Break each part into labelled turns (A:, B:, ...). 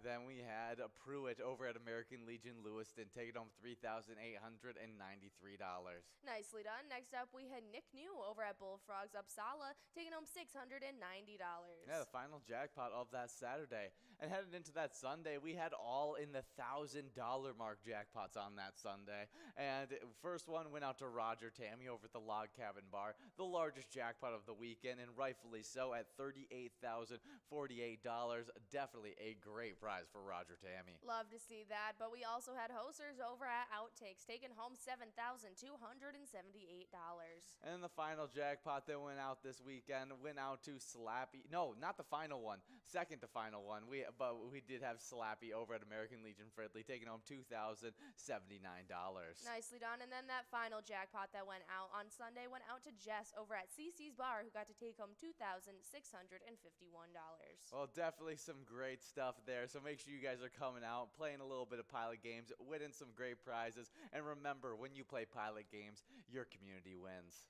A: Then we had Pruitt over at American Legion Lewiston taking home $3,893.
B: Nicely done. Next up, we had Nick New over at Bullfrogs Uppsala taking home $690.
A: Yeah, the final jackpot of that Saturday. And headed into that Sunday, we had all in the $1,000 mark jackpots on that Sunday. And first one went out to Roger Tammy over at the Log Cabin Bar, the largest jackpot of the weekend, and rightfully so at $38,048. Definitely a great prize for Roger Tammy.
B: Love to see that, but we also had Hosters over at Outtakes taking home $7,278.
A: And then the final jackpot that went out this weekend went out to Slappy. No, not the final one. Second to final one. But we did have Slappy over at American Legion Fridley taking home $2,079.
B: Nicely done. And then that final jackpot that went out on Sunday went out to Jess over at CC's Bar, who got to take home $2,651.
A: Well, definitely some great stuff there. So make sure you guys are coming out, playing a little bit of Pilot games, winning some great prizes. And remember, when you play Pilot games, your community wins.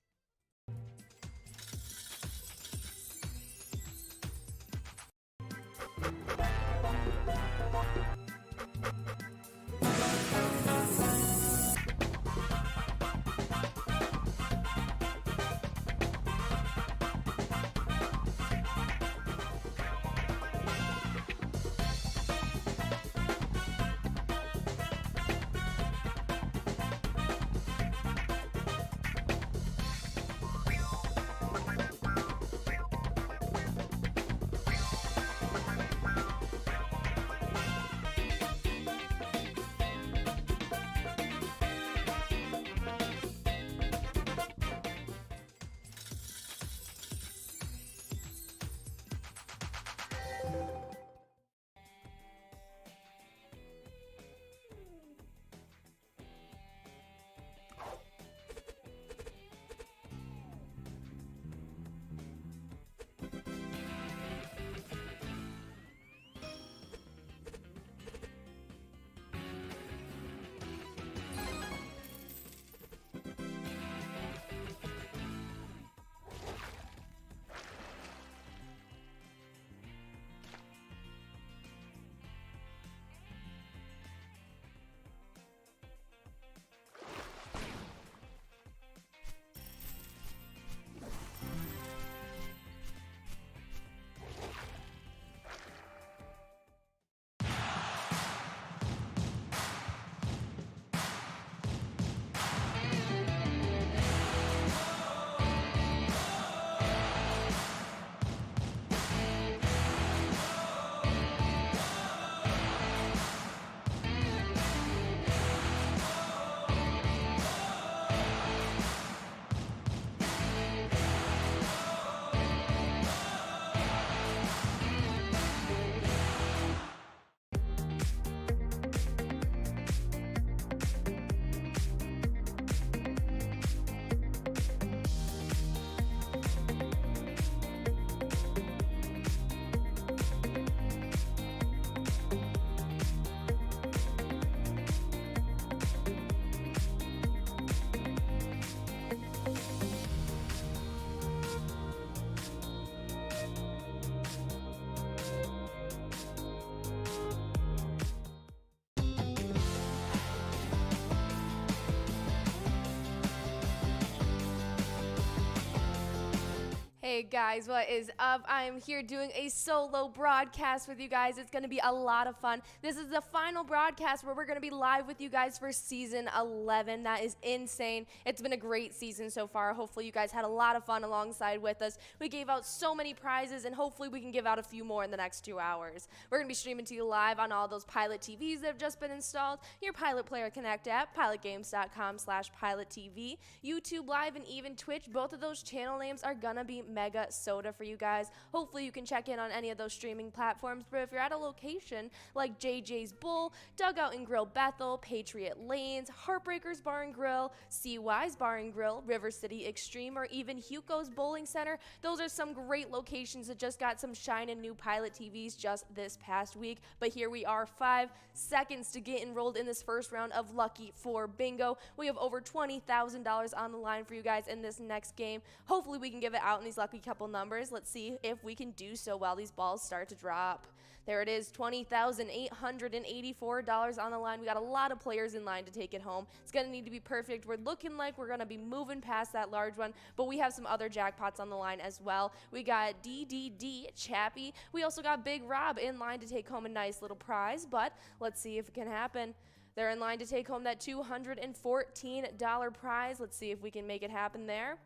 B: Hey guys, what is up? I am here doing a solo broadcast with you guys. It's going to be a lot of fun. This is the final broadcast where we're going to be live with you guys for season 11. That is insane. It's been a great season so far. Hopefully you guys had a lot of fun alongside with us. We gave out so many prizes, and hopefully we can give out a few more in the next 2 hours. We're going to be streaming to you live on all those Pilot TVs that have just been installed, your Pilot Player Connect app, pilotgames.com/PilotTV, YouTube Live, and even Twitch. Both of those channel names are going to be MegaSota for you guys. Hopefully you can check in on any of those streaming platforms, but if you're at a location like JJ's Bull, Dugout and Grill Bethel, Patriot Lanes, Heartbreakers Bar and Grill, CY's Bar and Grill, River City Extreme, or even Hugo's Bowling Center, those are some great locations that just got some shiny new Pilot TVs just this past week. But here we are, 5 seconds to get enrolled in this first round of Lucky 4 Bingo. We have over $20,000 on the line for you guys in this next game. Hopefully we can give it out in these lucky couple numbers. Let's see if we can do so while these balls start to drop. There it is, $20,884 on the line. We got a lot of players in line to take it home. It's going to need to be perfect. We're looking like we're going to be moving past that large one, but we have some other jackpots on the line as well. We got DDD Chappie. We also got Big Rob in line to take home a nice little prize, but let's see if it can happen. They're in line to take home that $214 prize. Let's see if we can make it happen there.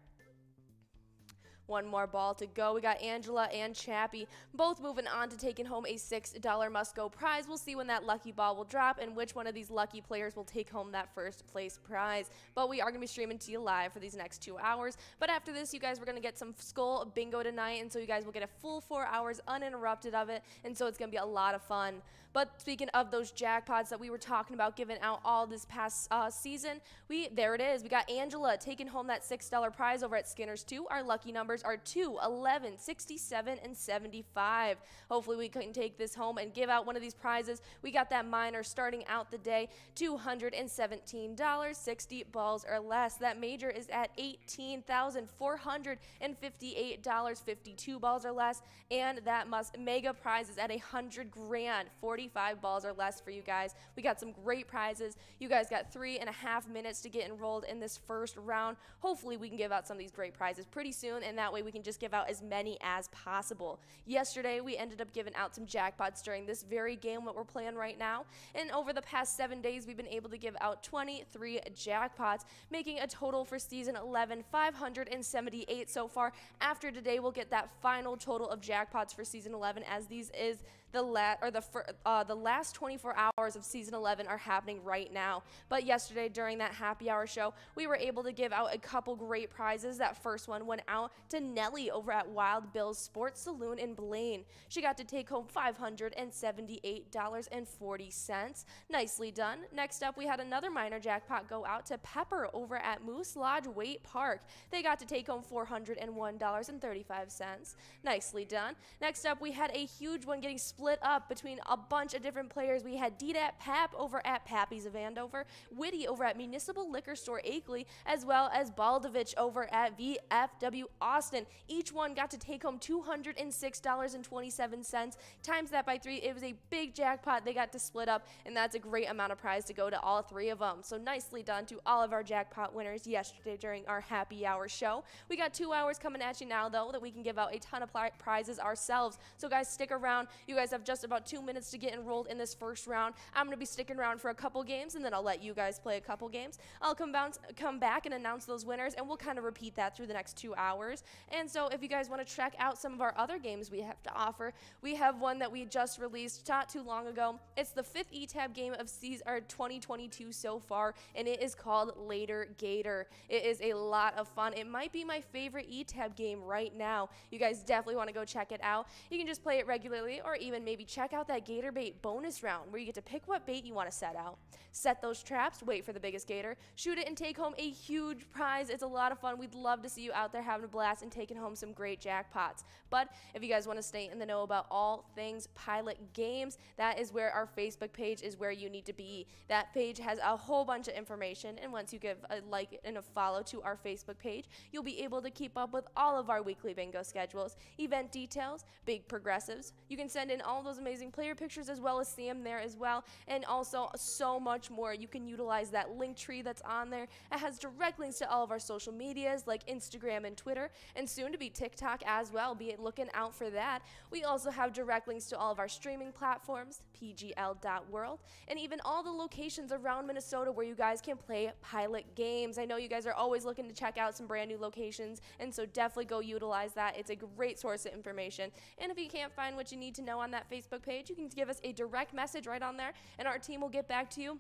B: One more ball to go. We got Angela and Chappie both moving on to taking home a $6 must-go prize. We'll see when that lucky ball will drop and which one of these lucky players will take home that first place prize. But we are going to be streaming to you live for these next 2 hours. But after this, you guys, we're going to get some skull bingo tonight, and so you guys will get a full 4 hours uninterrupted of it, and so it's going to be a lot of fun. But speaking of those jackpots that we were talking about giving out all this past season, there it is. We got Angela taking home that $6 prize over at Skinner's 2. Our lucky numbers are 2, 11, 67, and 75. Hopefully we can take this home and give out one of these prizes. We got that minor starting out the day, $217, 60 balls or less. That major is at $18,458, 52 balls or less. And that mega prize is at $100 grand, 45 balls or less for you guys. We got some great prizes. You guys got 3.5 minutes to get enrolled in this first round. Hopefully we can give out some of these great prizes pretty soon, and that way we can just give out as many as possible. Yesterday, we ended up giving out some jackpots during this very game that we're playing right now, and over the past 7 days, we've been able to give out 23 jackpots, making a total for Season 11, 578 so far. After today, we'll get that final total of jackpots for Season 11, as these is the last 24 hours of Season 11 are happening right now. But yesterday, during that happy hour show, we were able to give out a couple great prizes. That first one went out to Nelly over at Wild Bill's Sports Saloon in Blaine. She got to take home $578.40. Nicely done. Next up, we had another minor jackpot go out to Pepper over at Moose Lodge Waite Park. They got to take home $401.35. Nicely done. Next up, we had a huge one getting split up between a bunch of different players. We had D-Dat Pap over at Pappy's of Andover, Whitty over at Municipal Liquor Store Akeley, as well as Baldovich over at VFW Austin. Each one got to take home $206.27. Times that by 3, it was a big jackpot they got to split up, and that's a great amount of prize to go to all 3 of them. So nicely done to all of our jackpot winners yesterday during our happy hour show. We got 2 hours coming at you now, though, that we can give out a ton of prizes ourselves. So guys, stick around. You guys have just about 2 minutes to get enrolled in this first round. I'm going to be sticking around for a couple games, and then I'll let you guys play a couple games. I'll come back and announce those winners, and we'll kind of repeat that through the next 2 hours. And so if you guys want to check out some of our other games we have to offer, we have one that we just released not too long ago. It's the 5th E-Tab game of season 2022 so far, and it is called Later Gator. It is a lot of fun. It might be my favorite E-Tab game right now. You guys definitely want to go check it out. You can just play it regularly, or even maybe check out that gator bait bonus round where you get to pick what bait you want to set out. Set those traps, wait for the biggest gator, shoot it, and take home a huge prize. It's a lot of fun. We'd love to see you out there having a blast and taking home some great jackpots. But if you guys want to stay in the know about all things Pilot Games, that is where our Facebook page is where you need to be. That page has a whole bunch of information, and once you give a like and a follow to our Facebook page, you'll be able to keep up with all of our weekly bingo schedules, event details, big progressives. You can send in all those amazing player pictures as well as see them there as well, and also so much more. You can utilize that link tree that's on there. It has direct links to all of our social medias like Instagram and Twitter, and soon to be TikTok as well. Be looking out for that. We also have direct links to all of our streaming platforms, pgl.world, and even all the locations around Minnesota where you guys can play Pilot Games. I know you guys are always looking to check out some brand new locations, and so definitely go utilize that. It's a great source of information. And if you can't find what you need to know on that Facebook page, you can give us a direct message right on there, and our team will get back to you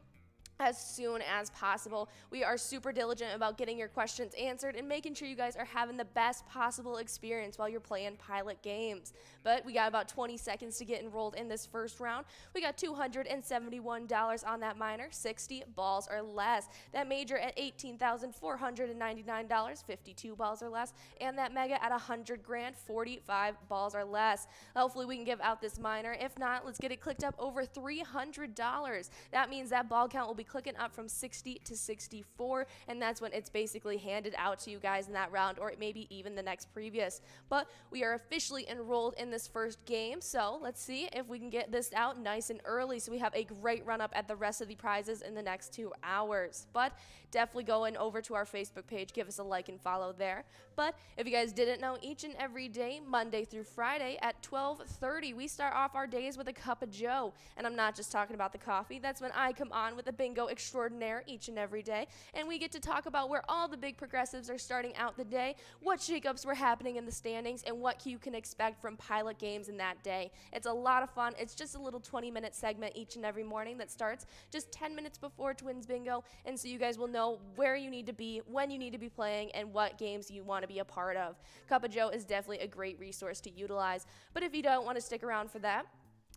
B: as soon as possible. We are super diligent about getting your questions answered and making sure you guys are having the best possible experience while you're playing Pilot Games. But we got about 20 seconds to get enrolled in this first round. We got $271 on that minor, 60 balls or less. That major at $18,499, 52 balls or less, and that mega at $100 grand, 45 balls or less. Hopefully we can give out this minor. If not, let's get it clicked up over $300. That means that ball count will be be clicking up from 60 to 64, and that's when it's basically handed out to you guys in that round, or maybe even the next previous. But we are officially enrolled in this first game, so let's see if we can get this out nice and early so we have a great run up at the rest of the prizes in the next 2 hours. But definitely going over to our Facebook page, give us a like and follow there. But if you guys didn't know, each and every day, Monday through Friday at 12:30, we start off our days with a cup of joe. And I'm not just talking about the coffee. That's when I come on with a bingo extraordinaire each and every day, and we get to talk about where all the big progressives are starting out the day, what shakeups were happening in the standings, and what you can expect from pilot games in that day. It's a lot of fun. It's just a little 20-minute segment each and every morning that starts just 10 minutes before Twins Bingo, and so you guys will know where you need to be, when you need to be playing, and what games you want to be a part of. Cup of Joe is definitely a great resource to utilize, but if you don't want to stick around for that,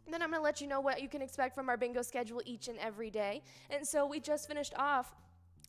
B: then I'm going to let you know what you can expect from our bingo schedule each and every day. And so we just finished off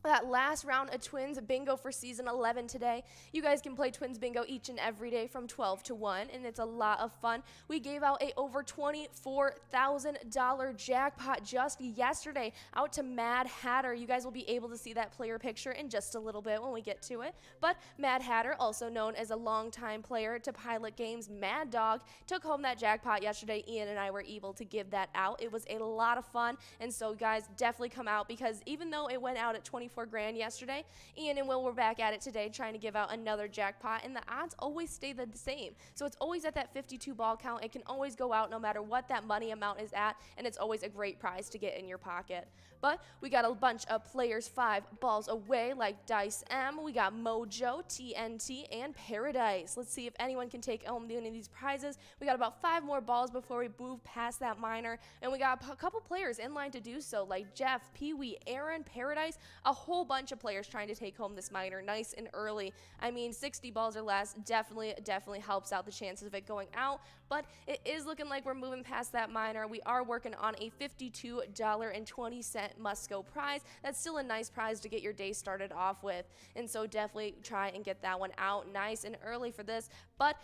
B: that last round of Twins Bingo for Season 11 today. You guys can play Twins Bingo each and every day from 12 to 1, and it's a lot of fun. We gave out a over $24,000 jackpot just yesterday out to Mad Hatter. You guys will be able to see that player picture in just a little bit when we get to it. But Mad Hatter, also known as a longtime player to Pilot Games, Mad Dog, took home that jackpot yesterday. Ian and I were able to give that out. It was a lot of fun, and so guys, definitely come out, because even though it went out at 24 grand yesterday, Ian and Will were back at it today trying to give out another jackpot, and the odds always stay the same. So it's always at that 52 ball count. It can always go out no matter what that money amount is at, and it's always a great prize to get in your pocket. But we got a bunch of players 5 balls away, like Dice M. We got Mojo, TNT, and Paradise. Let's see if anyone can take home any of these prizes. We got about 5 more balls before we move past that minor, and we got a couple players in line to do so, like Jeff, Pee-wee, Aaron, Paradise, a whole bunch of players trying to take home this minor nice and early. I mean, 60 balls or less definitely helps out the chances of it going out, but it is looking like we're moving past that minor. We are working on a $52.20 must-go prize. That's still a nice prize to get your day started off with, and so definitely try and get that one out nice and early for this. But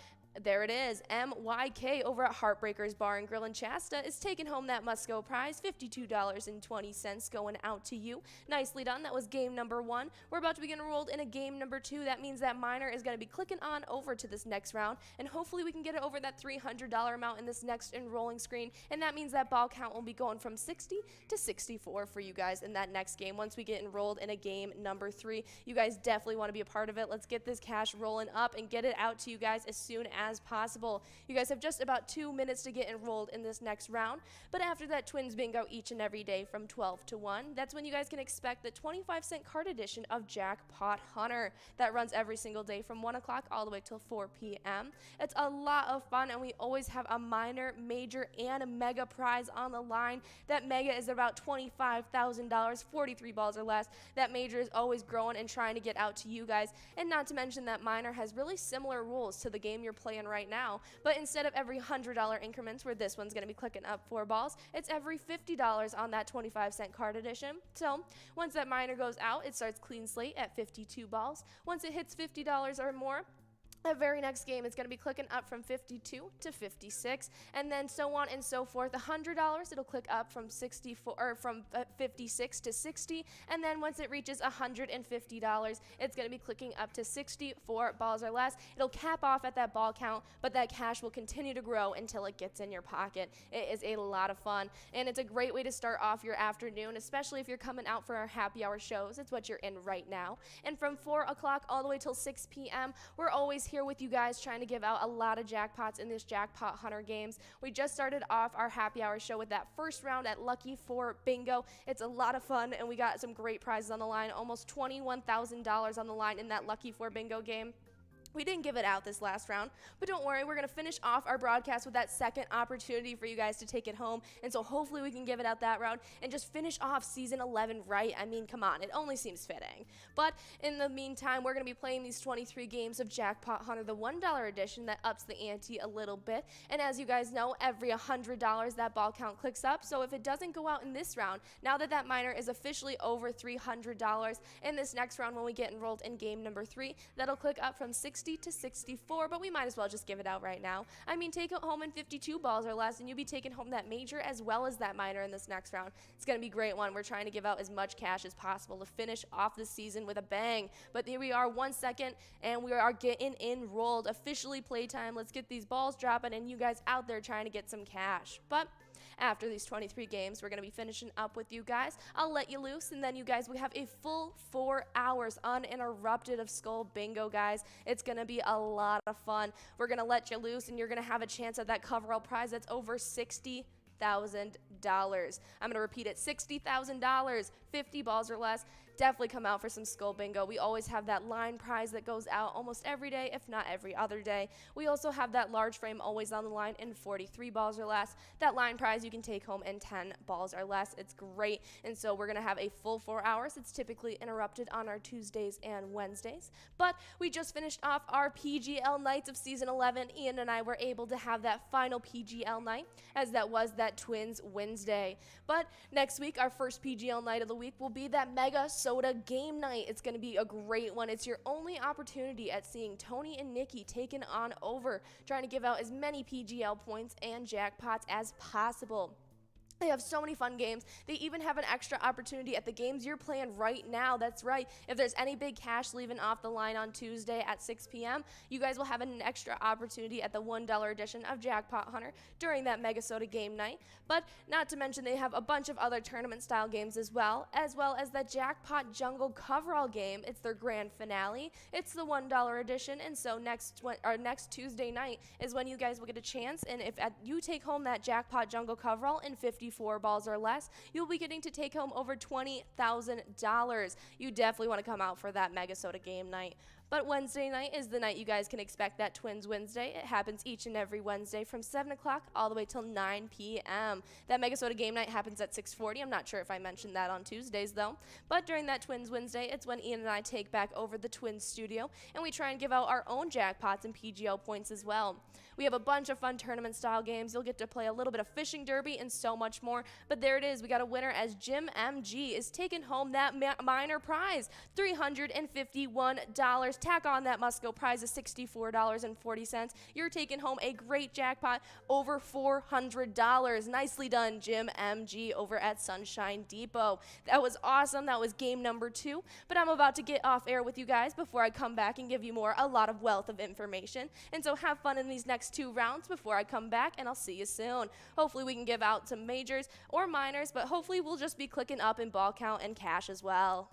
B: there it is. MYK over at Heartbreakers Bar and Grill in Shasta is taking home that must-go prize, $52.20 going out to you. Nicely done. That was game number 1. We're about to begin enrolled in a game number 2. That means that minor is going to be clicking on over to this next round, and hopefully we can get it over that $300 amount in this next enrolling screen, and that means that ball count will be going from 60 to 64 for you guys in that next game. Once we get enrolled in a game number 3, you guys definitely want to be a part of it. Let's get this cash rolling up and get it out to you guys as soon as possible. You guys have just about 2 minutes to get enrolled in this next round, but after that Twins Bingo each and every day from 12 to 1, that's when you guys can expect the 25-cent card edition of Jackpot Hunter that runs every single day from 1 o'clock all the way till 4 p.m. It's a lot of fun, and we always have a minor, major, and a mega prize on the line. That mega is about $25,000, 43 balls or less. That major is always growing and trying to get out to you guys, and not to mention that minor has really similar rules to the game you're playing right now, but instead of every $100 increments where this one's going to be clicking up 4 balls, it's every $50 on that 25-cent card edition. So once that minor goes out, it starts clean slate at 52 balls. Once it hits $50 or more, the very next game is going to be clicking up from 52 to 56, and then so on and so forth. $100, it'll click up from 56 to 60, and then once it reaches $150, it's going to be clicking up to 64 balls or less. It'll cap off at that ball count, but that cash will continue to grow until it gets in your pocket. It is a lot of fun, and it's a great way to start off your afternoon, especially if you're coming out for our happy hour shows. It's what you're in right now. And from 4 o'clock all the way till 6 p.m., we're always here with you guys trying to give out a lot of jackpots in this Jackpot Hunter games. We just started off our happy hour show with that first round at Lucky 4 Bingo. It's a lot of fun, and we got some great prizes on the line, almost $21,000 on the line in that Lucky 4 Bingo game. We didn't give it out this last round, but don't worry, we're going to finish off our broadcast with that second opportunity for you guys to take it home, and so hopefully we can give it out that round and just finish off Season 11 right. I mean, come on, it only seems fitting. But in the meantime, we're going to be playing these 23 games of Jackpot Hunter, the $1 edition that ups the ante a little bit, and as you guys know, every $100 that ball count clicks up, so if it doesn't go out in this round, now that that minor is officially over $300, in this next round when we get enrolled in game number 3, that'll click up from 60 60 to 64, but we might as well just give it out right now. I mean, take it home in 52 balls or less, and you'll be taking home that major as well as that minor in this next round. It's going to be a great one. We're trying to give out as much cash as possible to finish off the season with a bang. But here we are, 1 second, and we are getting enrolled. Officially playtime. Let's get these balls dropping, and you guys out there trying to get some cash. But after these 23 games, we're going to be finishing up with you guys. I'll let you loose, and then you guys will have a full 4 hours uninterrupted of Skull Bingo, guys. It's going to be a lot of fun. We're going to let you loose, and you're going to have a chance at that coverall prize that's over $60,000. I'm going to repeat it, $60,000, 50 balls or less. Definitely come out for some Skull Bingo. We always have that line prize that goes out almost every day, if not every other day. We also have that large frame always on the line in 43 balls or less. That line prize you can take home in 10 balls or less. It's great. And so we're going to have a full 4 hours. It's typically interrupted on our Tuesdays and Wednesdays. But we just finished off our PGL nights of season 11. Ian and I were able to have that final PGL night, as that was that Twins Wednesday. But next week, our first PGL night of the week will be that MegaSota game night. It's going to be a great one. It's your only opportunity at seeing Tony and Nikki taken on over, trying to give out as many PGL points and jackpots as possible. They have so many fun games. They even have an extra opportunity at the games you're playing right now. That's right. If there's any big cash leaving off the line on Tuesday at 6 p.m., you guys will have an extra opportunity at the $1 edition of Jackpot Hunter during that MegaSota game night. But not to mention they have a bunch of other tournament-style games as well as the Jackpot Jungle Coverall game. It's their grand finale. It's the $1 edition, and so next Tuesday night is when you guys will get a chance, and if you take home that Jackpot Jungle Coverall in 54 balls or less, you'll be getting to take home over $20,000. You definitely want to come out for that MegaSota game night. But Wednesday night is the night you guys can expect that Twins Wednesday. It happens each and every Wednesday from 7 o'clock all the way till 9 p.m. That MegaSota game night happens at 6:40. I'm not sure if I mentioned that on Tuesdays, though. But during that Twins Wednesday, it's when Ian and I take back over the Twins studio, and we try and give out our own jackpots and PGL points as well. We have a bunch of fun tournament-style games. You'll get to play a little bit of fishing derby and so much more. But there it is. We got a winner as Jim MG is taking home that minor prize, $351. Tack on that Musco prize of $64.40. You're taking home a great jackpot, over $400. Nicely done, Jim MG over at Sunshine Depot. That was awesome. That was game number 2. But I'm about to get off air with you guys before I come back and give you a lot of wealth of information. And so have fun in these next 2 rounds before I come back, and I'll see you soon. Hopefully we can give out some majors or minors, but hopefully we'll just be clicking up in ball count and cash as well.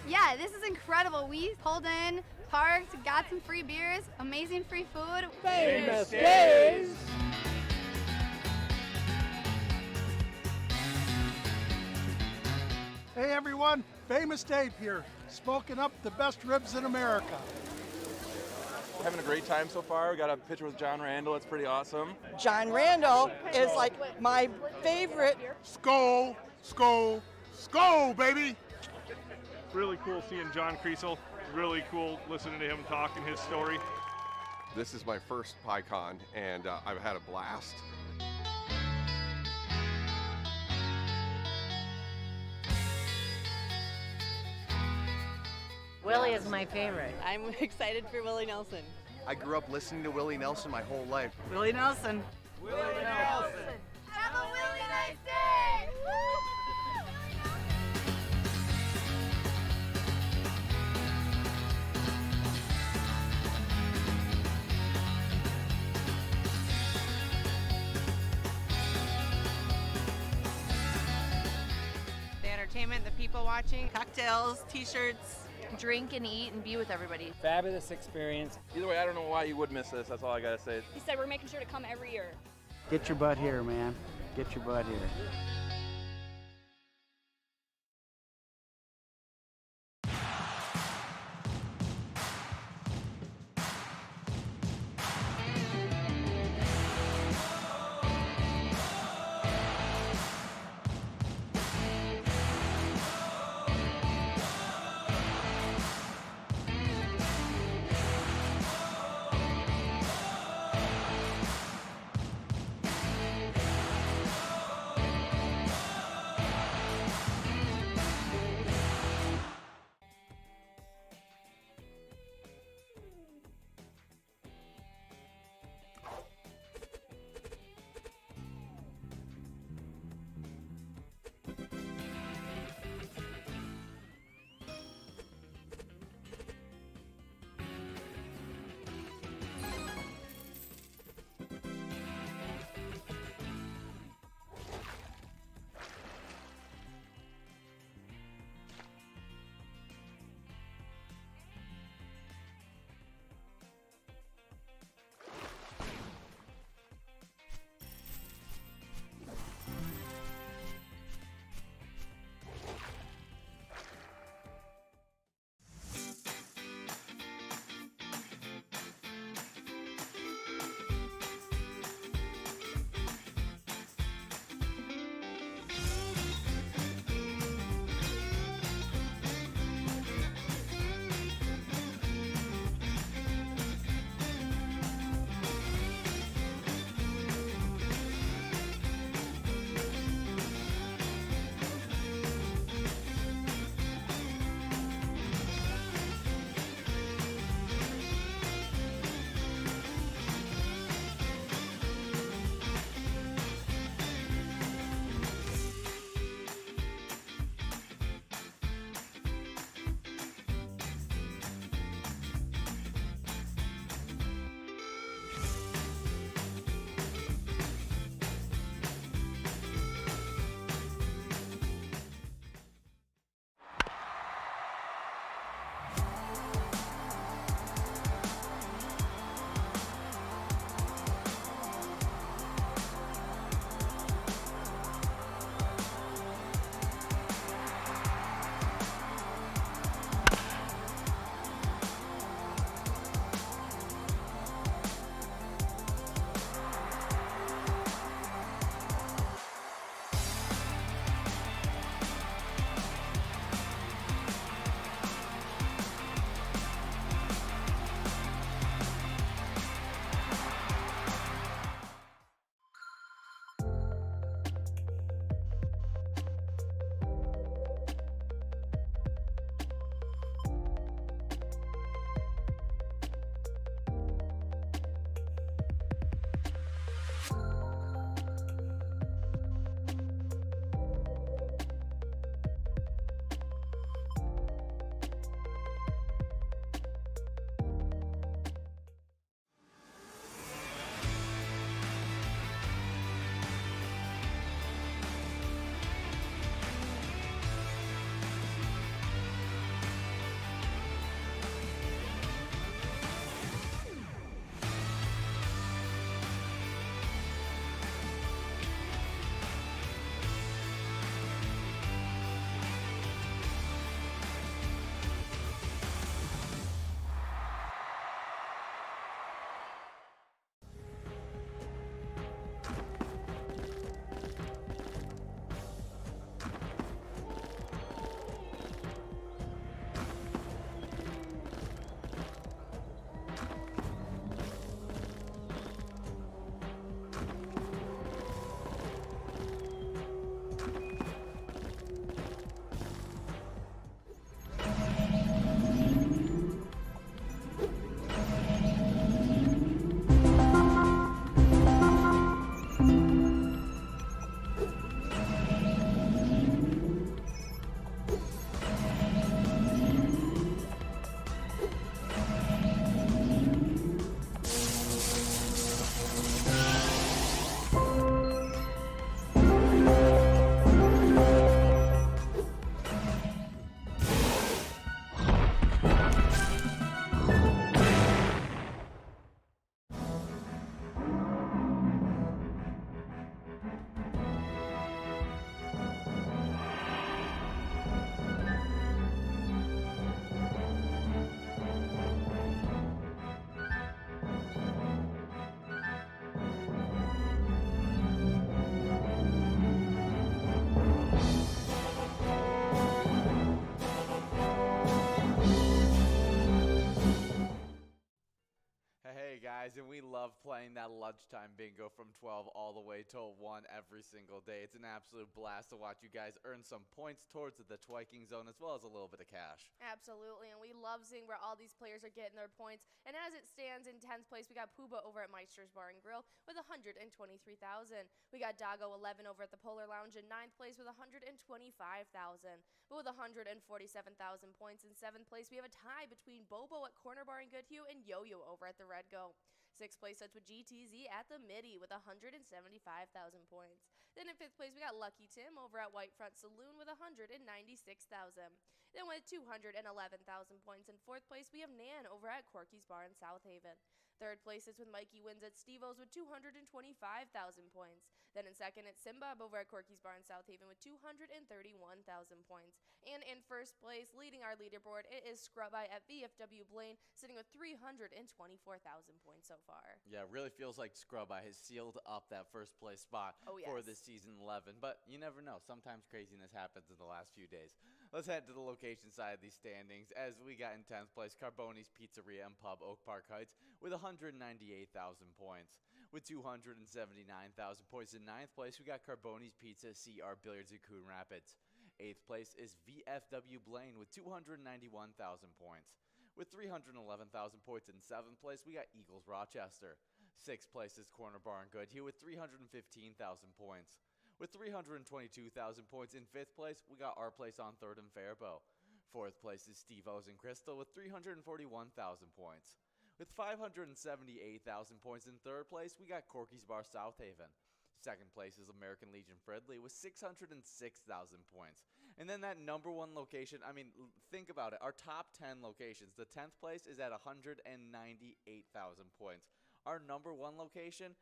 C: Yeah, this is incredible. We pulled in, parked, got some free beers, amazing free food.
D: Famous days!
E: Hey everyone, Famous Dave here, smoking up the best ribs in America.
F: Having a great time so far. We got a picture with John Randall. It's pretty awesome.
D: John Randall is like my favorite.
E: Skull, skull, skull, baby!
G: Really cool seeing John Kriesel. Really cool listening to him talking his story.
H: This is my first PyCon, and I've had a blast.
I: Willie is my favorite.
J: I'm excited for Willie Nelson.
K: I grew up listening to Willie Nelson my whole life.
I: Willie Nelson.
C: Willie Nelson. Have a really nice day! Woo!
J: The entertainment, the people watching, cocktails, t-shirts.
I: Drink and eat and be with everybody.
L: Fabulous experience.
F: Either way, I don't know why you would miss this. That's all I gotta say.
J: He said we're making sure to come every year.
L: Get your butt here, man. Get your butt here.
A: guys, and we love playing that lunchtime bingo from 12 all the way till 1 every single day. It's an absolute blast to watch you guys earn some points towards the twiking zone as well as a little bit of cash.
B: Absolutely, and we love seeing where all these players are getting their points. And as it stands in 10th place, we got Pooba over at Meister's Bar and Grill with 123,000. We got Doggo 11 over at the Polar Lounge in 9th place with 125,000. But with 147,000 points in 7th place, we have a tie between Bobo at Corner Bar and Good Hue and Yo-Yo over at the Red Go. 6th place sets with GTZ at the Midi with 175,000 points. Then in 5th place, we got Lucky Tim over at Whitefront Saloon with 196,000. Then with 211,000 points in 4th place, we have Nan over at Corky's Bar in South Haven. 3rd place is with Mikey Wins at Steve-O's with 225,000 points. Then in 2nd, it's Simbab over at Corky's Bar in South Haven with 231,000 points. And in 1st place, leading our leaderboard, it is Scrub-Eye at VFW Blaine, sitting with 324,000 points so far.
A: Yeah, it really feels like Scrub-Eye has sealed up that first place spot for this season 11. But you never know. Sometimes craziness happens in the last few days. Let's head to the location side of these standings as we got in 10th place Carboni's Pizzeria and Pub Oak Park Heights with 198,000 points. With 279,000 points in 9th place, we got Carboni's Pizza CR Billiards in Coon Rapids. 8th place is VFW Blaine with 291,000 points. With 311,000 points in 7th place, we got Eagles Rochester. 6th place is Corner Bar and Good Hue with 315,000 points. With 322,000 points in 5th place, we got our place on 3rd and Faribault. 4th place is Steve-O's and Crystal with 341,000 points. With 578,000 points in 3rd place, we got Corky's Bar South Haven. 2nd place is American Legion Fridley with 606,000 points. And then that number 1 location, I mean, think about it. Our top 10 locations, the 10th place is at 198,000 points. Our number 1 location,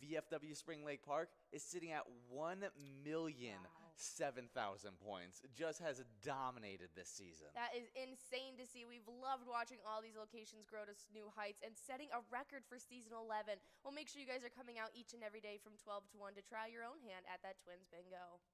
A: VFW Spring Lake Park, is sitting at 1,007,000 points. It just has dominated this season.
B: That is insane to see. We've loved watching all these locations grow to new heights and setting a record for season 11. Well, make sure you guys are coming out each and every day from 12 to 1 to try your own hand at that Twins Bingo.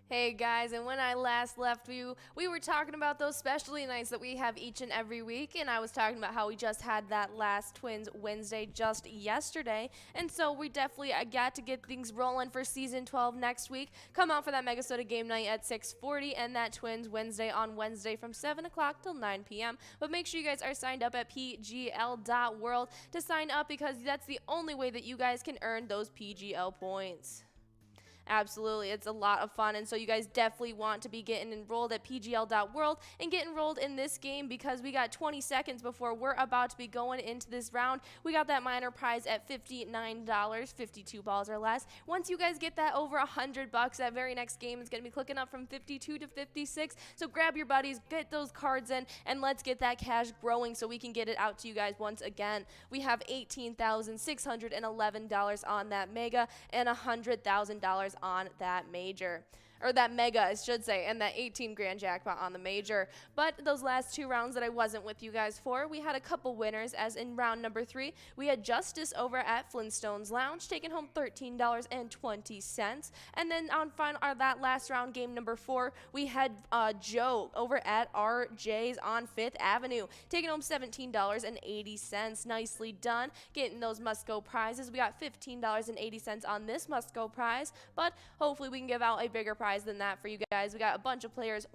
B: Hey guys, and when I last left you, we were talking about those specialty nights that we have each and every week, and I was talking about how we just had that last Twins Wednesday just yesterday, and so we definitely got to get things rolling for Season 12 next week. Come out for that MegaSota game night at 6:40 and that Twins Wednesday on Wednesday from 7 o'clock till 9 p.m. But make sure you guys are signed up at pgl.world to sign up because that's the only way that you guys can earn those PGL points. Absolutely. It's a lot of fun. And so you guys definitely want to be getting enrolled at pgl.world and get enrolled in this game because we got 20 seconds before we're about to be going into this round. We got that minor prize at $59, 52 balls or less. Once you guys get that over $100, that very next game is going to be clicking up from 52 to 56. So grab your buddies, get those cards in, and let's get that cash growing so we can get it out to you guys once again. We have $18,611 on that mega and $100,000 on that major. Or that mega, I should say, and that 18 grand jackpot on the major. But those last two rounds that I wasn't with you guys for, we had a couple winners, as in round number 3, we had Justice over at Flintstones Lounge, taking home $13.20. And then on that last round, game number 4, we had Joe over at RJ's on 5th Avenue, taking home $17.80. Nicely done, getting those must-go prizes. We got $15.80 on this must-go prize, but hopefully we can give out a bigger prize than that for you guys. We got a bunch of players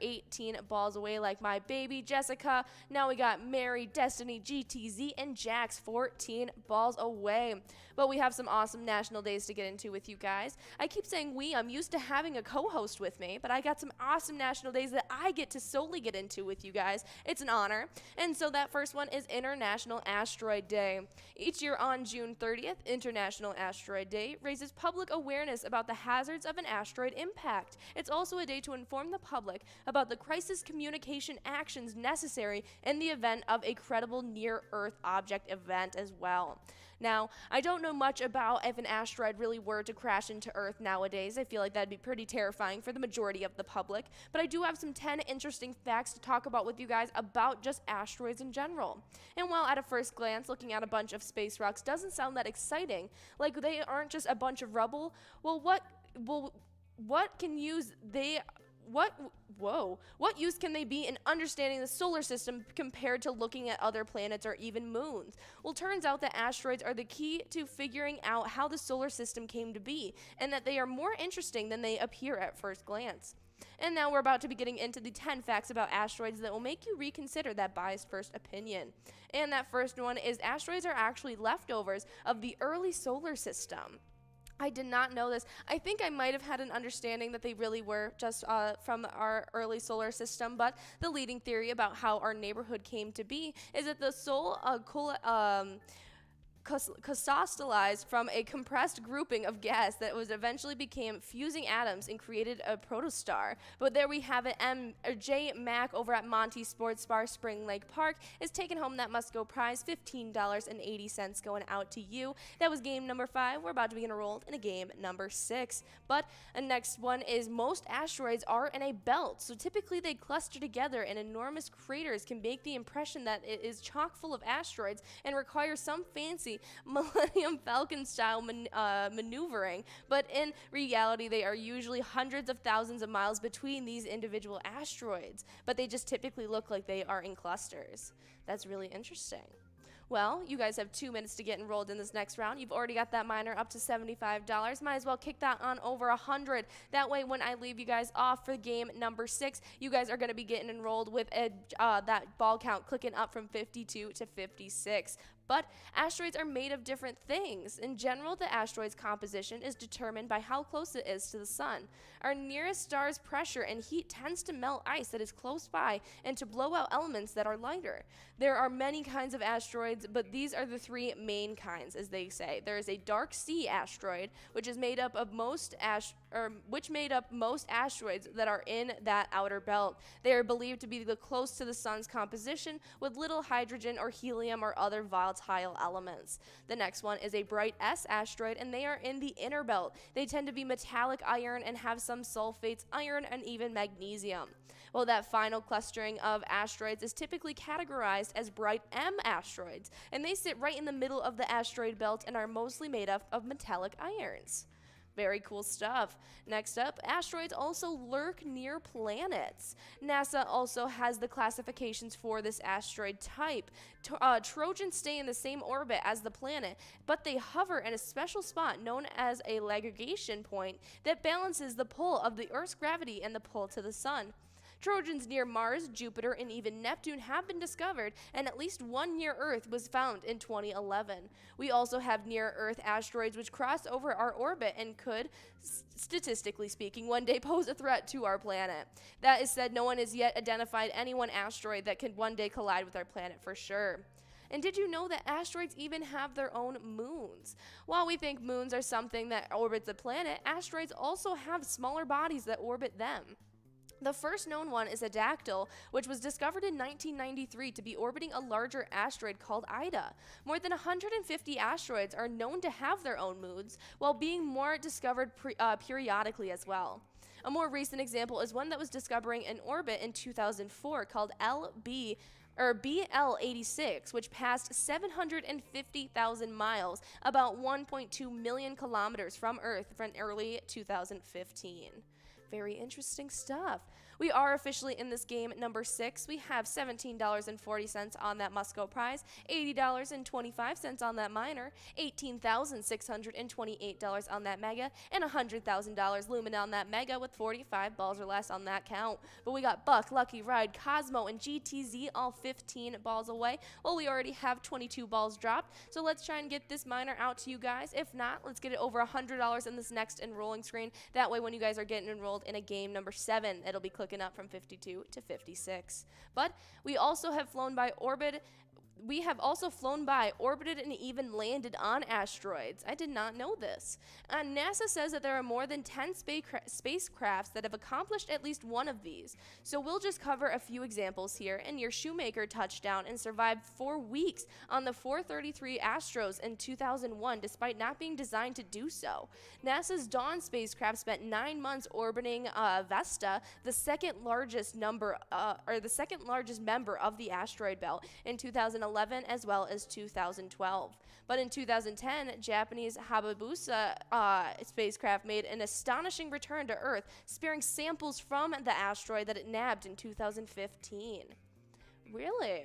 B: 18 balls away, like my baby Jessica. Now we got Mary, Destiny, GTZ, and Jax 14 balls away. But we have some awesome national days to get into with you guys. I keep saying I'm used to having a co-host with me, but I got some awesome national days that I get to solely get into with you guys. It's an honor. And so that first one is International Asteroid Day. Each year on June 30th, International Asteroid Day raises public awareness about the hazards of an asteroid impact. It's also a day to inform the public about the crisis communication actions necessary in the event of a credible near-Earth object event as well. Now, I don't know much about if an asteroid really were to crash into Earth nowadays. I feel like that'd be pretty terrifying for the majority of the public, but I do have some 10 interesting facts to talk about with you guys about just asteroids in general. And while at a first glance, looking at a bunch of space rocks doesn't sound that exciting, like they aren't just a bunch of rubble, what use can they be in understanding the solar system compared to looking at other planets or even moons? Well, turns out that asteroids are the key to figuring out how the solar system came to be, and that they are more interesting than they appear at first glance. And now we're about to be getting into the 10 facts about asteroids that will make you reconsider that biased first opinion. And that first one is asteroids are actually leftovers of the early solar system. I did not know this. I think I might have had an understanding that they really were just from our early solar system, but the leading theory about how our neighborhood came to be is that the soul crystallized from a compressed grouping of gas that was eventually became fusing atoms and created a protostar. But there we have it. J. Mack over at Monty Sports Bar Spring Lake Park is taking home that must-go prize, $15.80 going out to you. That was game number 5. We're about to be enrolled in a game number 6. But the next one is most asteroids are in a belt, so typically they cluster together, and enormous craters can make the impression that it is chock full of asteroids and require some fancy Millennium Falcon style maneuvering, but in reality they are usually hundreds of thousands of miles between these individual asteroids, but they just typically look like they are in clusters. That's really interesting. Well, you guys have 2 minutes to get enrolled in this next round. You've already got that minor up to $75. Might as well kick that on over 100. That way, when I leave you guys off for game number 6, you guys are going to be getting enrolled with that ball count clicking up from 52 to 56. But asteroids are made of different things. In general, the asteroid's composition is determined by how close it is to the sun. Our nearest star's pressure and heat tends to melt ice that is close by and to blow out elements that are lighter. There are many kinds of asteroids, but these are the 3 main kinds, as they say. There is a dark sea asteroid, which is made up of most asteroids that are in that outer belt. They are believed to be close to the sun's composition with little hydrogen or helium or other volatile elements. The next one is a bright S asteroid, and they are in the inner belt. They tend to be metallic iron and have some sulfates, iron, and even magnesium. Well, that final clustering of asteroids is typically categorized as bright M asteroids, and they sit right in the middle of the asteroid belt and are mostly made up of metallic irons. Very cool stuff. Next up, asteroids also lurk near planets. NASA also has the classifications for this asteroid type. Trojans stay in the same orbit as the planet, but they hover in a special spot known as a Lagrangian point that balances the pull of the Earth's gravity and the pull to the sun. Trojans near Mars, Jupiter, and even Neptune have been discovered, and at least one near Earth was found in 2011. We also have near-Earth asteroids which cross over our orbit and could, statistically speaking, one day pose a threat to our planet. That is said, no one has yet identified any one asteroid that could one day collide with our planet for sure. And did you know that asteroids even have their own moons? While we think moons are something that orbits a planet, asteroids also have smaller bodies that orbit them. The first known one is a dactyl, which was discovered in 1993 to be orbiting a larger asteroid called Ida. More than 150 asteroids are known to have their own moons, while being more discovered periodically as well. A more recent example is one that was discovering an orbit in 2004 called BL86, which passed 750,000 miles, about 1.2 million kilometers from Earth from early 2015. Very interesting stuff. We are officially in this game number 6. We have $17.40 on that Musco prize, $80.25 on that minor, $18,628 on that mega, and $100,000 lumen on that mega with 45 balls or less on that count. But we got Buck, Lucky Ride, Cosmo, and GTZ all 15 balls away. Well, we already have 22 balls dropped, so let's try and get this minor out to you guys. If not, let's get it over $100 in this next enrolling screen. That way, when you guys are getting enrolled in a game number 7, it'll be clicking up from 52 to 56. But we also have flown by orbit. We have also flown by, orbited, and even landed on asteroids. I did not know this. NASA says that there are more than 10 spacecrafts that have accomplished at least one of these. So we'll just cover a few examples here. And your Shoemaker touched down and survived 4 weeks on the 433 Astros in 2001, despite not being designed to do so. NASA's Dawn spacecraft spent 9 months orbiting Vesta, the second largest member of the asteroid belt, in 2011 as well as 2012. But in 2010, Japanese Hayabusa spacecraft made an astonishing return to Earth, sparing samples from the asteroid that it nabbed in 2015. Really?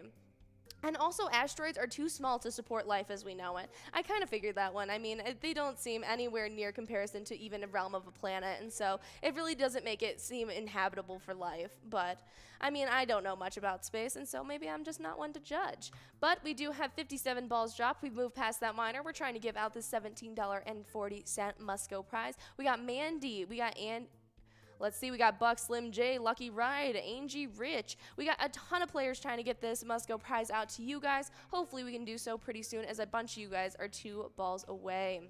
B: And also, asteroids are too small to support life as we know it. I kind of figured that one. I mean, they don't seem anywhere near comparison to even a realm of a planet, and so it really doesn't make it seem inhabitable for life. But, I mean, I don't know much about space, and so maybe I'm just not one to judge. But we do have 57 balls dropped. We've moved past that minor. We're trying to give out this $17.40 Musco prize. We got Mandy. We got Let's see, we got Buck, Slim J, Lucky Ride, Angie Rich. We got a ton of players trying to get this Musco prize out to you guys. Hopefully we can do so pretty soon, as a bunch of you guys are 2 balls away.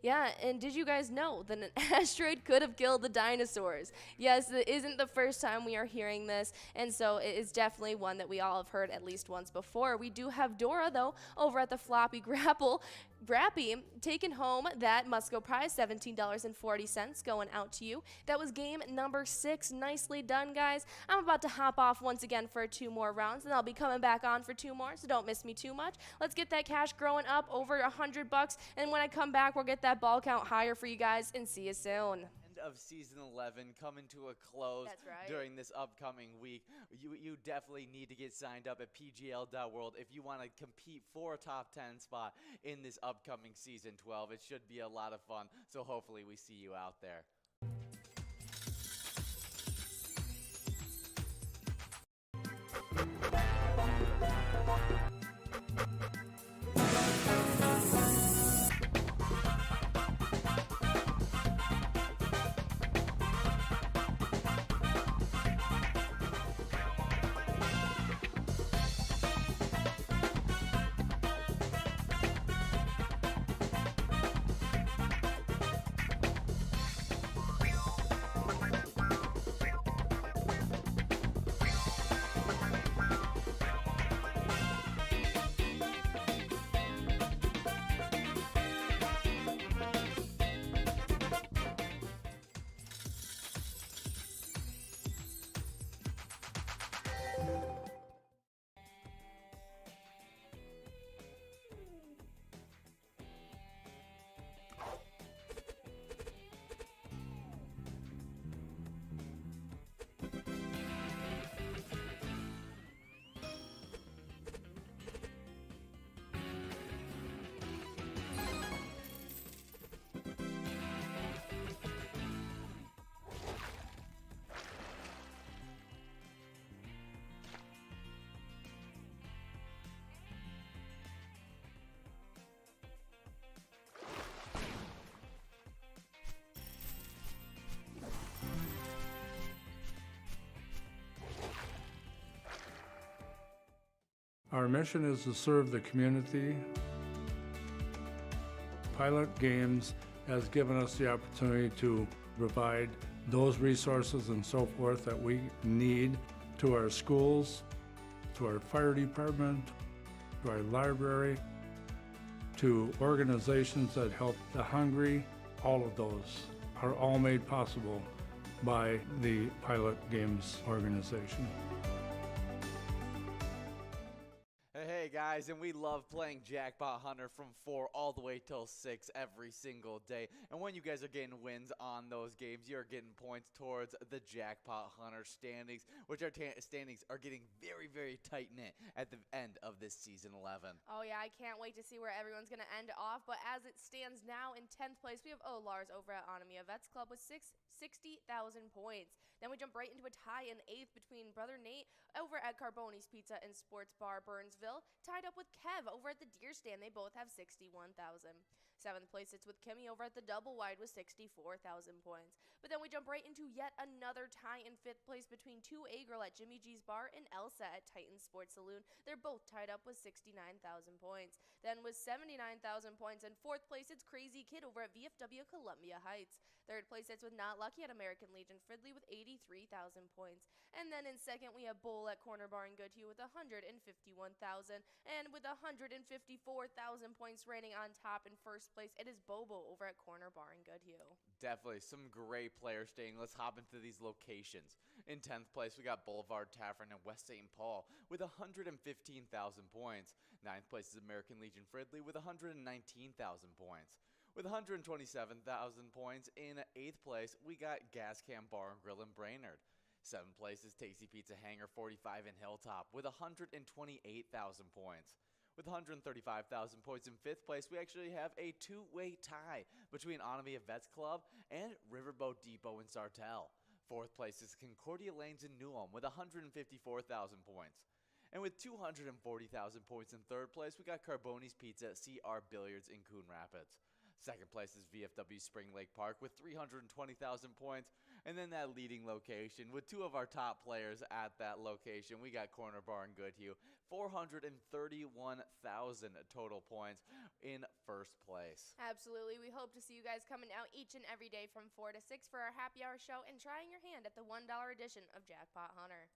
B: Yeah, and did you guys know that an asteroid could have killed the dinosaurs? Yes, it isn't the first time we are hearing this, and so it is definitely one that we all have heard at least once before. We do have Dora, though, over at the Floppy Grapple. Brappy taking home that Musco prize, $17.40 going out to you. That was game number 6. Nicely done, guys. I'm about to hop off once again for 2 more rounds, and I'll be coming back on for 2 more, so don't miss me too much. Let's get that cash growing up over $100, and when I come back, we'll get that ball count higher for you guys, and see you soon.
A: Of season 11 coming to a close.
B: That's right.
A: During this upcoming week. You definitely need to get signed up at pgl.world if you want to compete for a top 10 spot in this upcoming season 12. It should be a lot of fun, so hopefully we see you out there.
M: Our mission is to serve the community. Pilot Games has given us the opportunity to provide those resources and so forth that we need to our schools, to our fire department, to our library, to organizations that help the hungry. All of those are all made possible by the Pilot Games organization.
A: Hey guys, and we love playing Jackpot Hunter from 4 all the way till 6 every single day. And when you guys are getting wins on those games, you're getting points towards the Jackpot Hunter standings, which our standings are getting very, very tight-knit at the end of this Season 11.
B: Oh yeah, I can't wait to see where everyone's going to end off. But as it stands now in 10th place, we have Lars over at Anamia Vets Club with 60,000 points. Then we jump right into a tie in 8th between Brother Nate over at Carboni's Pizza and Sports Bar Burnsville, tied up with Kev over at the Deer Stand. They both have 61,000. 7th place sits with Kimmy over at the Double Wide with 64,000 points. But then we jump right into yet another tie in 5th place between 2A Girl at Jimmy G's Bar and Elsa at Titan Sports Saloon. They're both tied up with 69,000 points. Then with 79,000 points in 4th place, it's Crazy Kid over at VFW Columbia Heights. 3rd place sits with Not Lucky at American Legion Fridley with 83,000 points. And then in 2nd, we have Bull at Corner Bar in Goodhue with 151,000. And with 154,000 points reigning on top in 1st place, it is Bobo over at Corner Bar in Goodhue.
A: Definitely some great players staying. Let's hop into these locations. In 10th place, we got Boulevard Tavern in West St. Paul with 115,000 points. 9th place is American Legion Fridley with 119,000 points. With 127,000 points in 8th place, we got Gas Can Bar and Grill in Brainerd. 7th place is Tasty Pizza Hangar 45 in Hilltop with 128,000 points. With 135,000 points in 5th place, we actually have a two-way tie between Anamia Vets Club and Riverboat Depot in Sartell. 4th place is Concordia Lanes in Newham with 154,000 points. And with 240,000 points in 3rd place, we got Carboni's Pizza CR Billiards in Coon Rapids. 2nd place is VFW Spring Lake Park with 320,000 points. And then that leading location with 2 of our top players at that location, we got Corner Bar and Goodhue, 431,000 total points in 1st place.
B: Absolutely. We hope to see you guys coming out each and every day from 4 to 6 for our happy hour show and trying your hand at the $1 edition of Jackpot Hunter.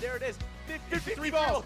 A: There it is, 53 balls.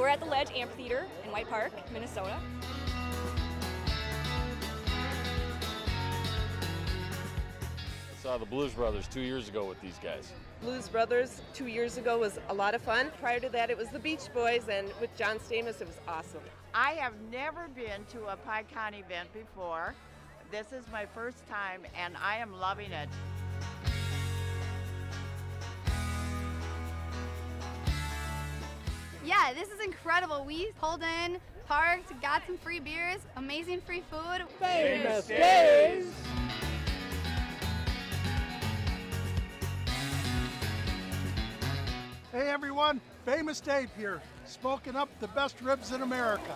N: we're at the Ledge Amphitheater in White Park, Minnesota.
O: I saw the Blues Brothers 2 years ago with these guys.
P: Blues Brothers 2 years ago was a lot of fun. Prior to that, it was the Beach Boys, and with John Stamos, it was awesome.
Q: I have never been to a PyCon event before. This is my first time, and I am loving it.
C: Yeah, this is incredible. We pulled in, parked, got some free beers, amazing free food.
E: Famous Days! Hey everyone, Famous Dave here, smoking up the best ribs in America.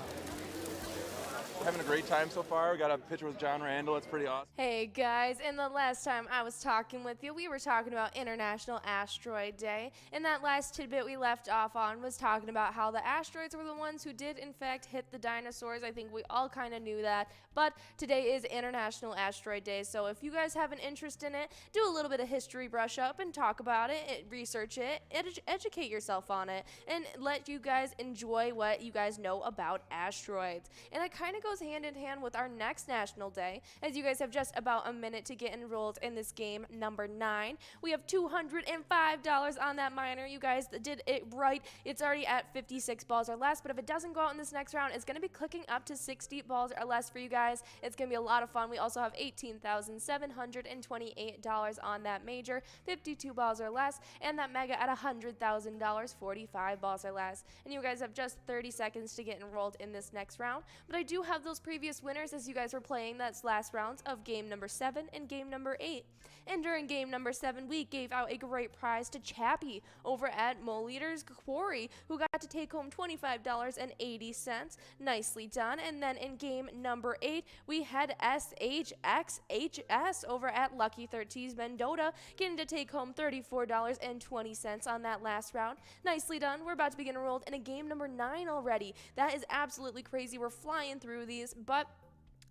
F: Having a great time so far. We got a picture with John Randall. It's pretty awesome.
B: Hey guys, and the last time I was talking with you, we were talking about International Asteroid Day, and that last tidbit we left off on was talking about how the asteroids were the ones who did in fact hit the dinosaurs. I think we all kind of knew that, but today is International Asteroid Day, so if you guys have an interest in it, do a little bit of history brush up and talk about it, research it, educate yourself on it, and let you guys enjoy what you guys know about asteroids. And that kind of goes hand in hand with our next national day, as you guys have just about a minute to get enrolled in this game number 9. We have $205 on that minor. You guys did it right. It's already at 56 balls or less, but if it doesn't go out in this next round, it's going to be clicking up to 60 balls or less for you guys. It's going to be a lot of fun. We also have $18,728 on that major, 52 balls or less, and that mega at $100,000, 45 balls or less. And you guys have just 30 seconds to get enrolled in this next round, but I do have those previous winners as you guys were playing that's last rounds of game number 7 and game number 8. And during game number 7, we gave out a great prize to Chappie over at Mole Eater's Quarry, who got to take home $25.80. Nicely done. And then in game number 8, we had SHXHS over at Lucky 13's Mendota, getting to take home $34.20 on that last round. Nicely done. We're about to begin enrolled in a game number 9 already. That is absolutely crazy. We're flying through these, but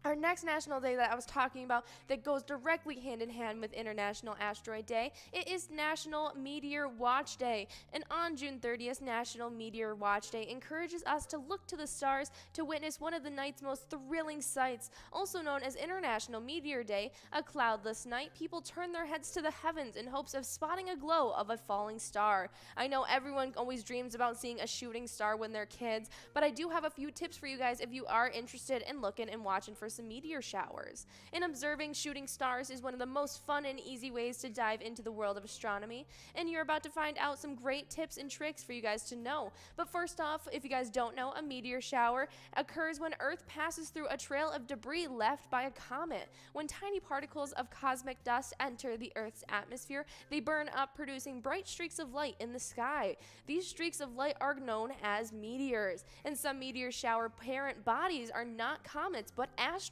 B: our next national day that I was talking about that goes directly hand in hand with International Asteroid Day, it is National Meteor Watch Day. And on June 30th, National Meteor Watch Day encourages us to look to the stars to witness one of the night's most thrilling sights. Also known as International Meteor Day, a cloudless night, people turn their heads to the heavens in hopes of spotting a glow of a falling star. I know everyone always dreams about seeing a shooting star when they're kids, but I do have a few tips for you guys if you are interested in looking and watching for some meteor showers. And observing shooting stars is one of the most fun and easy ways to dive into the world of astronomy, and you're about to find out some great tips and tricks for you guys to know. But first off, if you guys don't know, a meteor shower occurs when Earth passes through a trail of debris left by a comet. When tiny particles of cosmic dust enter the Earth's atmosphere, they burn up, producing bright streaks of light in the sky. These streaks of light are known as meteors, and some meteor shower parent bodies are not comets but asteroids.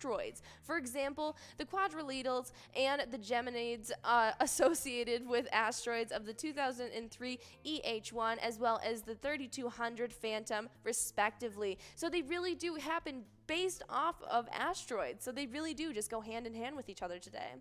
B: For example, the quadrilaterals and the Geminids associated with asteroids of the 2003 EH1 as well as the 3200 Phantom respectively. So they really do happen based off of asteroids, so they really do just go hand in hand with each other today.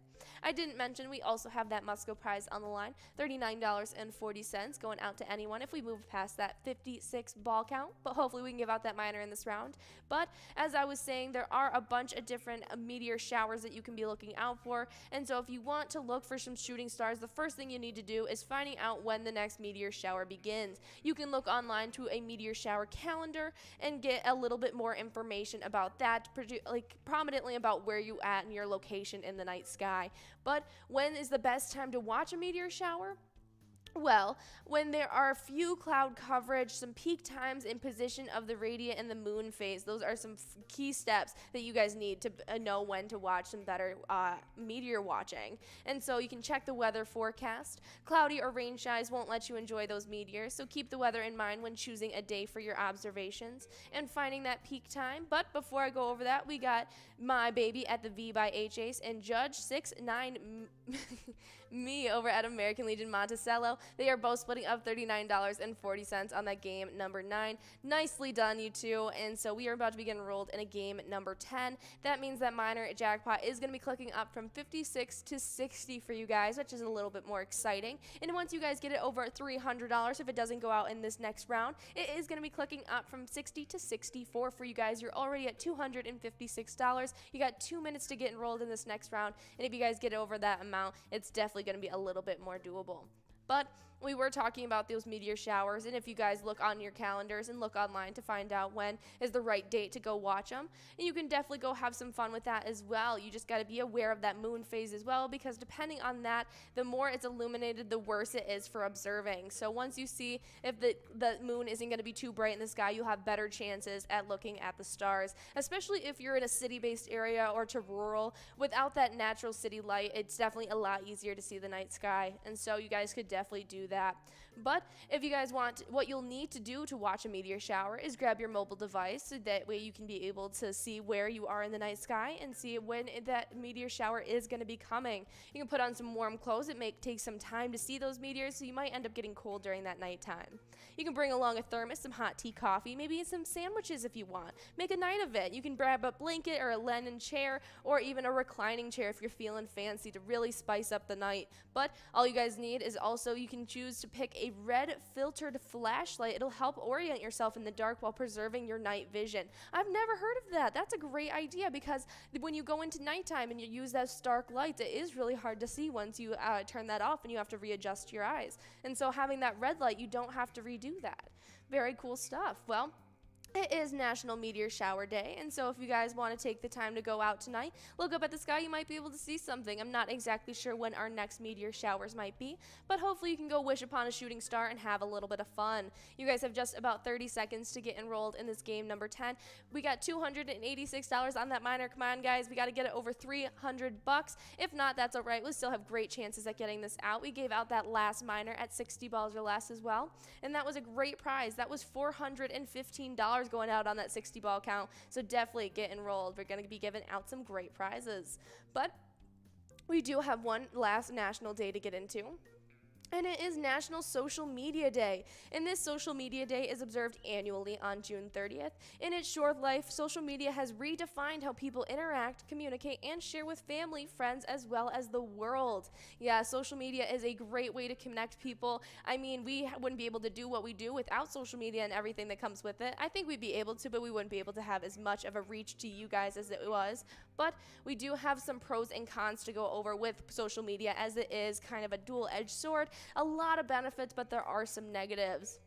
B: I didn't mention we also have that Musco prize on the line, $39.40 going out to anyone if we move past that 56 ball count, but hopefully we can give out that minor in this round. But as I was saying, there are a bunch of different meteor showers that you can be looking out for, and so if you want to look for some shooting stars, the first thing you need to do is finding out when the next meteor shower begins. You can look online to a meteor shower calendar and get a little bit more information about that, like prominently about where you at in your location in the night sky. But when is the best time to watch a meteor shower? Well, when there are few cloud coverage, some peak times in position of the radiant and the moon phase. Those are some key steps that you guys need to know when to watch some better meteor watching. And so you can check the weather forecast. Cloudy or rain showers won't let you enjoy those meteors, so keep the weather in mind when choosing a day for your observations and finding that peak time. But before I go over that, we got My Baby at the V by H Ace and Judge 69 me over at American Legion Monticello. They are both splitting up $39.40 on that game number 9. Nicely done, you two. And so we are about to be getting rolled in a game number 10. That means that minor jackpot is going to be clicking up from 56 to 60 for you guys, which is a little bit more exciting. And once you guys get it over $300, if it doesn't go out in this next round, it is going to be clicking up from 60 to 64 for you guys. You're already at $256. You got 2 minutes to get enrolled in this next round, and if you guys get over that amount, it's definitely going to be a little bit more doable. But we were talking about those meteor showers, and if you guys look on your calendars and look online to find out when is the right date to go watch them, and you can definitely go have some fun with that as well. You just got to be aware of that moon phase as well, because depending on that, the more it's illuminated, the worse it is for observing. So once you see if the moon isn't going to be too bright in the sky, you'll have better chances at looking at the stars, especially if you're in a city-based area or to rural. Without that natural city light, it's definitely a lot easier to see the night sky, and so you guys could definitely do that. But if you guys want, what you'll need to do to watch a meteor shower is grab your mobile device, so that way you can be able to see where you are in the night sky and see when that meteor shower is going to be coming. You can put on some warm clothes. It may take some time to see those meteors, so you might end up getting cold during that nighttime. You can bring along a thermos, some hot tea, coffee, maybe some sandwiches if you want. Make a night of it. You can grab a blanket or a linen chair, or even a reclining chair if you're feeling fancy, to really spice up the night. But all you guys need is also, you can choose to pick a red filtered flashlight. It'll help orient yourself in the dark while preserving your night vision. I've never heard of that. That's a great idea, because when you go into nighttime and you use those stark lights, it is really hard to see once you turn that off and you have to readjust your eyes. And so having that red light, you don't have to redo that. Very cool stuff. Well, it is National Meteor Shower Day, and so if you guys want to take the time to go out tonight, look up at the sky, you might be able to see something. I'm not exactly sure when our next meteor showers might be, but hopefully you can go wish upon a shooting star and have a little bit of fun. You guys have just about 30 seconds to get enrolled in this game number 10. We got $286 on that minor. Come on, guys, we got to get it over $300. If not, that's all right. We'll still have great chances at getting this out. We gave out that last minor at 60 balls or less as well, and that was a great prize. That was $415 going out on that 60 ball count, so definitely get enrolled. We're going to be giving out some great prizes. But we do have one last national day to get into, and it is National Social Media Day. And this Social Media Day is observed annually on June 30th. In its short life, social media has redefined how people interact, communicate, and share with family, friends, as well as the world. Yeah, social media is a great way to connect people. I mean, we wouldn't be able to do what we do without social media and everything that comes with it. I think we'd be able to, but we wouldn't be able to have as much of a reach to you guys as it was. But we do have some pros and cons to go over with social media, as it is kind of a dual-edged sword. A lot of benefits, but there are some negatives.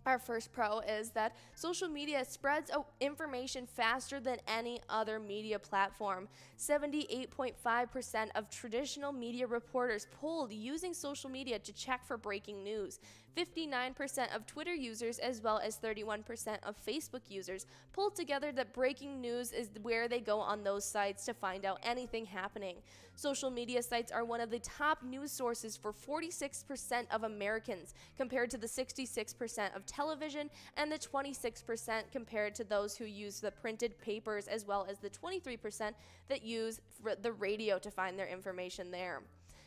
B: Our first pro is that social media spreads information faster than any other media platform. 78.5% of traditional media reporters polled using social media to check for breaking news. 59% of Twitter users, as well as 31% of Facebook users, pulled together that breaking news is where they go on those sites to find out anything happening. Social media sites are one of the top news sources for 46% of Americans, compared to the 66% of television and the 26% compared to those who use the printed papers, as well as the 23% that use the radio to find their information there.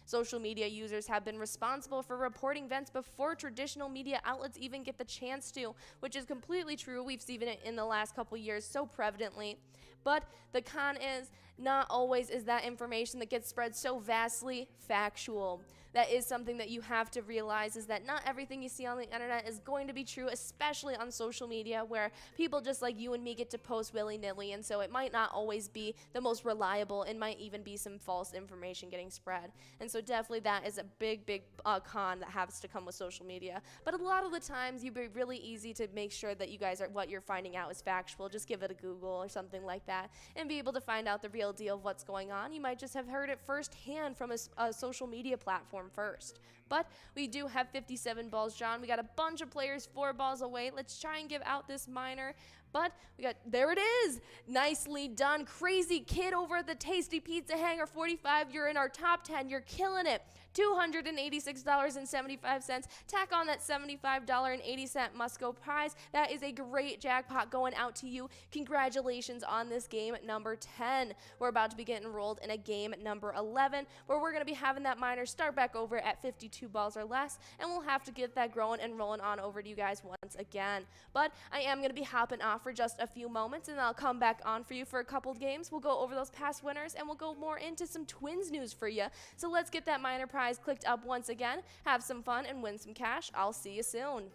B: Social media users have been responsible for reporting events before traditional media outlets even get the chance to, which is completely true. We've seen it in the last couple years so prevalently. But the con is, not always is that information that gets spread so vastly factual. That is something that you have to realize, is that not everything you see on the internet is going to be true, especially on social media, where people just like you and me get to post willy-nilly, and so it might not always be the most reliable, and might even be some false information getting spread. And so definitely that is a big con that has to come with social media. But a lot of the times you'd be really easy to make sure that you guys are, what you're finding out is factual. Just give it a Google or something like that and be able to find out the real deal of what's going on. You might just have heard it firsthand from a social media platform first. But we do have 57 balls drawn. We got a bunch of players 4 balls away. Let's try and give out this minor. But we got, there it is. Nicely done. Crazy Kid over at the Tasty Pizza Hangar 45. You're in our top 10. You're killing it. $286.75. Tack on that $75.80 must-go prize. That is a great jackpot going out to you. Congratulations on this game number 10. We're about to be getting enrolled in a game number 11, where we're going to be having that miner start back over at 52 balls or less, and we'll have to get that growing and rolling on over to you guys once again. But I am going to be hopping off for just a few moments, and I'll come back on for you for a couple games. We'll go over those past winners, and we'll go more into some Twins news for you. So let's get that miner prize clicked up once again, have some fun, and win some cash. I'll see you soon.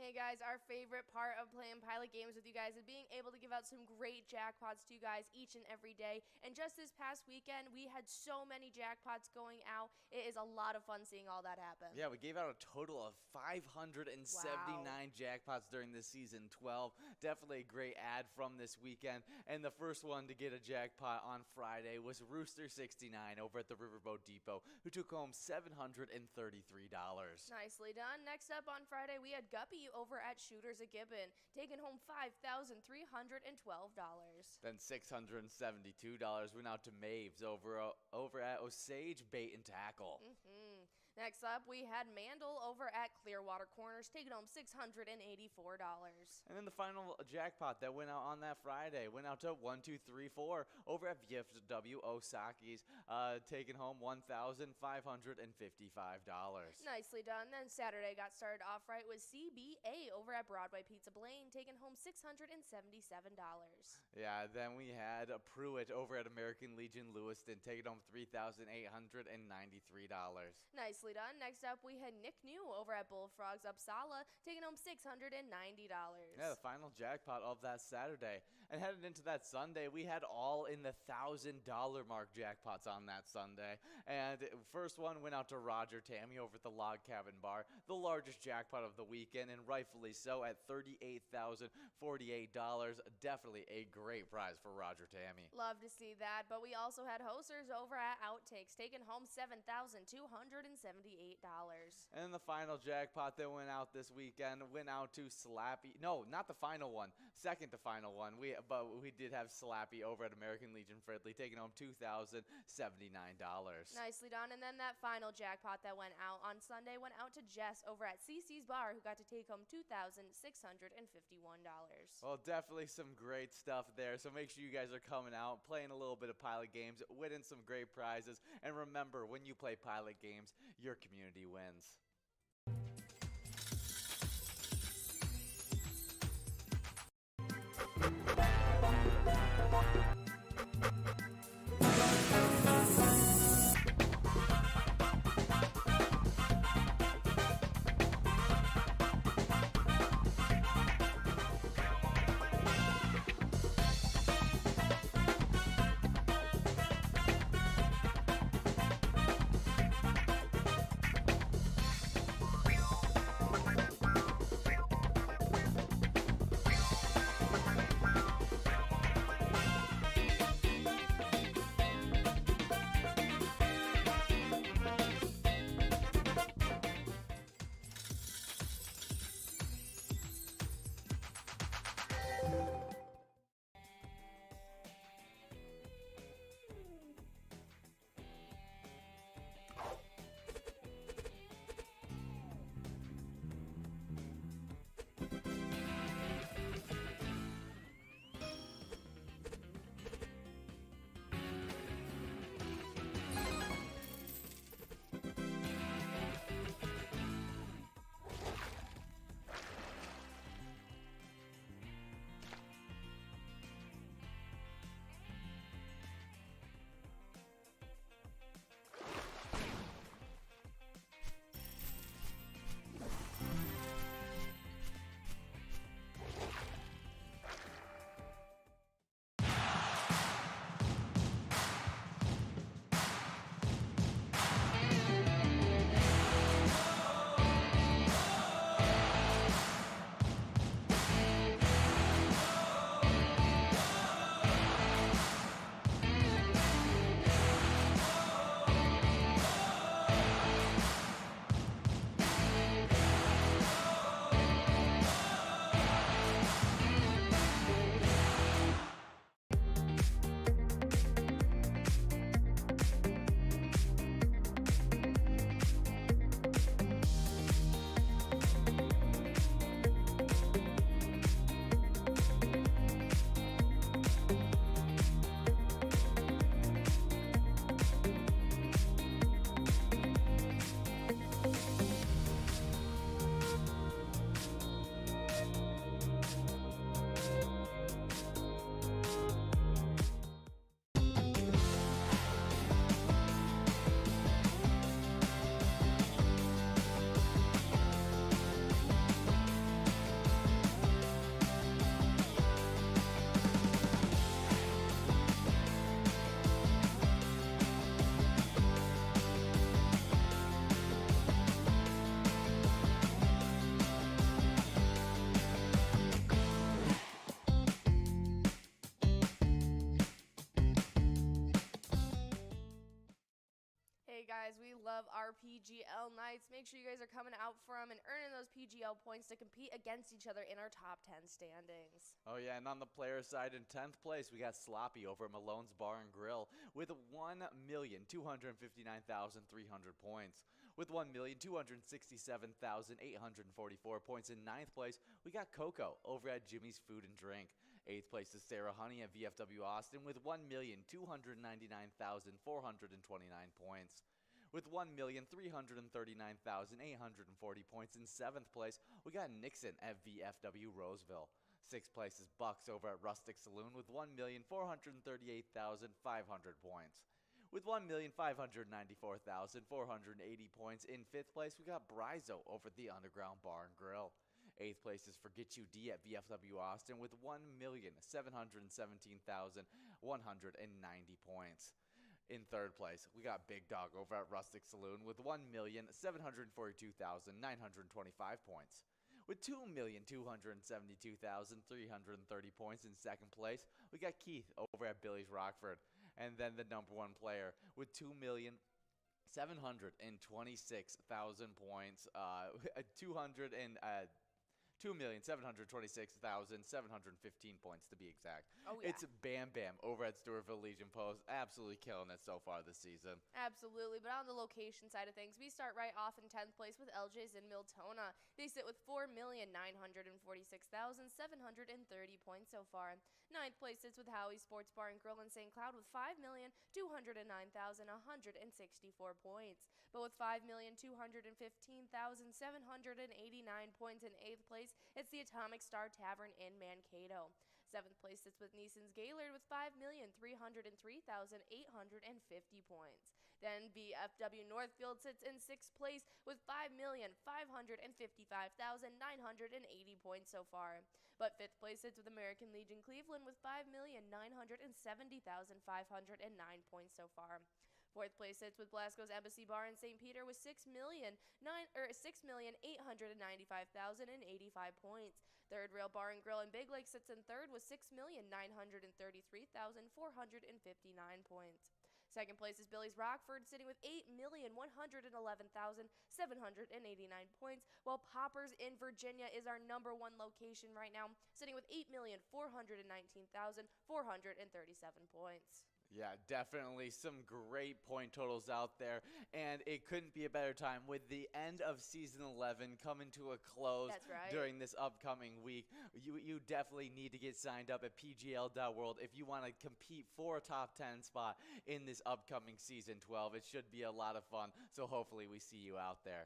B: Hey guys, our favorite part of playing Pilot games with you guys is being able to give out some great jackpots to you guys each and every day. And just this past weekend, we had so many jackpots going out. It is a lot of fun seeing all that happen.
A: Yeah, we gave out a total of 579 jackpots during this season 12. Definitely a great ad from this weekend. And the first one to get a jackpot on Friday was Rooster69 over at the Riverboat Depot, who took home $733.
B: Nicely done. Next up on Friday, we had Guppy over at Shooters at Gibbon, taking home $5,312.
A: Then $672 went out to Maves over at Osage Bait and Tackle.
B: Next up, we had Mandel over at Clearwater Corners, taking home $684.
A: And then the final jackpot that went out on that Friday went out to 1234 over at VFW Osaki's, taking home $1,555.
B: Nicely done. Then Saturday got started off right with CBA over at Broadway Pizza Blaine, taking home $677.
A: Yeah, then we had Pruitt over at American Legion Lewiston, taking home $3,893.
B: Nicely done. Next up, we had Nick New over at Bullfrogs Uppsala, taking home $690.
A: Yeah, the final jackpot of that Saturday. And headed into that Sunday, we had all in the $1,000 mark jackpots on that Sunday. And first one went out to Roger Tammy over at the Log Cabin Bar, the largest jackpot of the weekend, and rightfully so at $38,048. Definitely a great prize for Roger Tammy.
B: Love to see that. But we also had Hosters over at Outtakes, taking home $7,275.
A: And then the final jackpot that went out this weekend went out to Slappy. No, not the final one. Second to final one. But we did have Slappy over at American Legion Fridley taking home $2,079.
B: Nicely done. And then that final jackpot that went out on Sunday went out to Jess over at CC's Bar, who got to take home $2,651.
A: Well, definitely some great stuff there. So make sure you guys are coming out, playing a little bit of Pilot games, winning some great prizes. And remember, when you play Pilot games, your community wins.
B: Hey guys, we love our PGL nights. Make sure you guys are coming out for them and earning those PGL points to compete against each other in our top 10 standings.
A: Oh yeah, and on the player side, in 10th place, we got Sloppy over at Malone's Bar and Grill with 1,259,300 points. With 1,267,844 points in 9th place, we got Coco over at Jimmy's Food and Drink. 8th place is Sarah Honey at VFW Austin with 1,299,429 points. With 1,339,840 points in 7th place, we got Nixon at VFW Roseville. 6th place is Bucks over at Rustic Saloon with 1,438,500 points. With 1,594,480 points in 5th place, we got Brizo over at the Underground Bar and Grill. 8th place is Forget You D at VFW Austin with 1,717,190 points. In 3rd place, we got Big Dog over at Rustic Saloon with 1,742,925 points. With 2,272,330 points in 2nd place, we got Keith over at Billy's Rockford. And then the number 1 player with 2,719,925 726,000 points, 2,726,715 points to be exact.
B: Oh, yeah.
A: It's Bam Bam over at Stewartville Legion Post, absolutely killing it so far this season.
B: Absolutely, but on the location side of things, we start right off in 10th place with LJ's in Miltona. They sit with 4,946,730 points so far. 9th place sits with Howie's Sports Bar and Grill in St. Cloud with 5,209,164 points. But with 5,215,789 points in 8th place, it's the Atomic Star Tavern in Mankato. 7th place sits with Neeson's Gaylord with 5,303,850 points. Then BFW Northfield sits in 6th place with 5,555,980 points so far. But 5th place sits with American Legion Cleveland with 5,970,509 points so far. 4th place sits with Blasco's Embassy Bar in St. Peter with 6,095,085 points. 3rd Rail Bar and Grill in Big Lake sits in 3rd with 6,933,459 points. 2nd place is Billy's Rockford, sitting with 8,111,789 points, while Poppers in Virginia is our number 1 location right now, sitting with 8,419,437 points.
A: Yeah, definitely some great point totals out there, and it couldn't be a better time with the end of Season 11 coming to a close.
B: That's right.
A: During this upcoming week. You definitely need to get signed up at pgl.world if you want to compete for a top 10 spot in this upcoming Season 12. It should be a lot of fun, so hopefully we see you out there.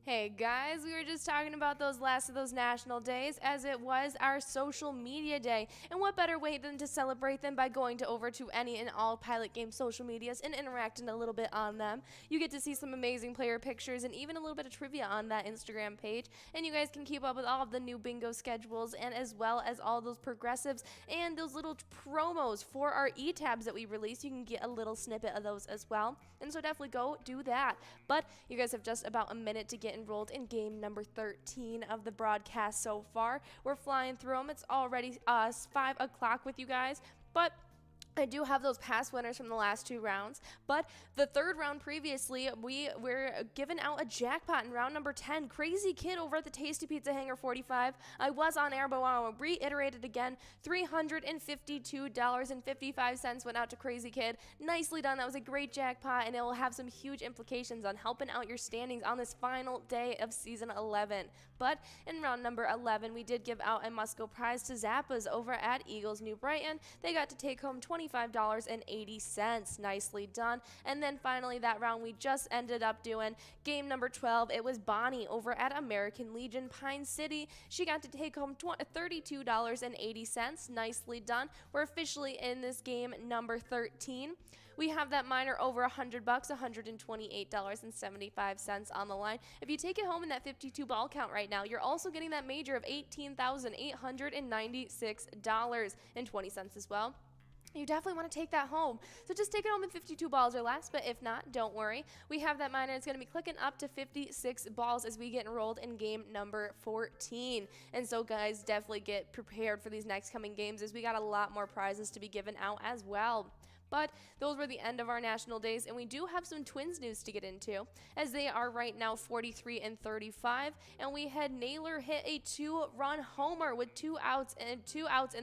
B: Hey guys, we were just talking about those last of those national days as it was our social media day. And what better way than to celebrate them by going over to any and all Pilot Game social medias and interacting a little bit on them. You get to see some amazing player pictures and even a little bit of trivia on that Instagram page. And you guys can keep up with all of the new bingo schedules and as well as all those progressives and those little promos for our e-tabs that we release. You can get a little snippet of those as well. And so definitely go do that. But you guys have just about a minute to get enrolled in game number 13 of the broadcast so far. We're flying through them. It's already 5 o'clock with you guys, but I do have those past winners from the last 2 rounds, but the 3rd round previously, we were giving out a jackpot in round number 10. Crazy Kid over at the Tasty Pizza Hangar 45. I was on air, but I will reiterate it again. $352.55 went out to Crazy Kid. Nicely done. That was a great jackpot, and it will have some huge implications on helping out your standings on this final day of Season 11. But in round number 11, we did give out a must-go prize to Zappa's over at Eagles New Brighton. They got to take home $25.80. Nicely done. And then finally that round we just ended up doing game number 12. It was Bonnie over at American Legion Pine City. She got to take home $32.80. Nicely done. We're officially in this game number 13. We have that minor over $100, $128.75 on the line. If you take it home in that 52 ball count right now, you're also getting that major of $18,896.20 as well. You definitely want to take that home. So just take it home in 52 balls or less, but if not, don't worry. We have that minor. It's going to be clicking up to 56 balls as we get enrolled in game number 14. And so guys, definitely get prepared for these next coming games as we got a lot more prizes to be given out as well. But those were the end of our national days, and we do have some Twins news to get into, as they are right now 43-35, and we had Naylor hit a 2-run homer with 2 outs in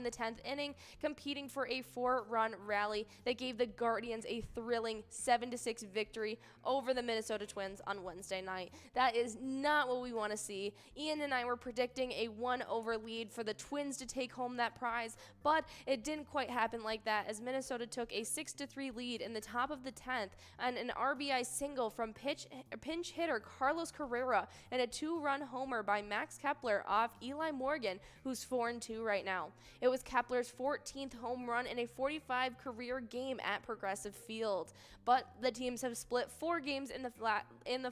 B: the 10th inning, competing for a 4-run rally that gave the Guardians a thrilling 7-6 victory over the Minnesota Twins on Wednesday night. That is not what we want to see. Ian and I were predicting a 1-over lead for the Twins to take home that prize, but it didn't quite happen like that, as Minnesota took a 6-3 lead in the top of the 10th and an RBI single from pinch hitter Carlos Carrera and a 2-run homer by Max Kepler off Eli Morgan, who's 4-2 right now. It was Kepler's 14th home run in a 45 career game at Progressive Field. But the teams have split 4 games in the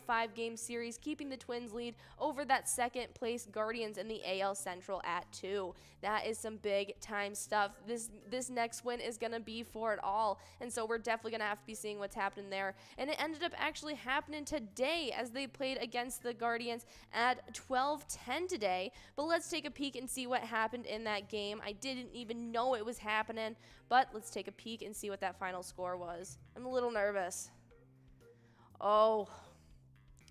B: 5-game series, keeping the Twins lead over that second place Guardians in the AL Central at 2. That is some big time stuff. This next win is going to be for it all. all. And so we're definitely going to have to be seeing what's happening there. And it ended up actually happening today as they played against the Guardians at 12:10 today. But let's take a peek and see what happened in that game. I didn't even know it was happening, but let's take a peek and see what that final score was. I'm a little nervous. Oh,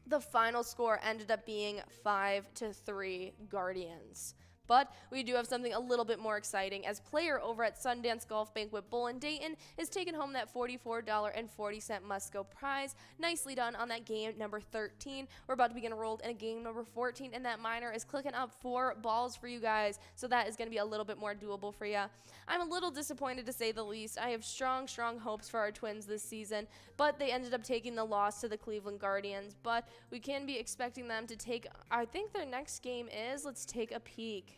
B: the final score ended up being 5-3 Guardians. But we do have something a little bit more exciting as player over at Sundance Golf Banquet Bowl in Dayton is taking home that $44.40 must-go prize. Nicely done on that game number 13. We're about to begin rolled in a game number 14, and that minor is clicking up 4 balls for you guys, so that is going to be a little bit more doable for you. I'm a little disappointed to say the least. I have strong hopes for our Twins this season, but they ended up taking the loss to the Cleveland Guardians. But we can be expecting them to take, I think their next game is, let's take a peek.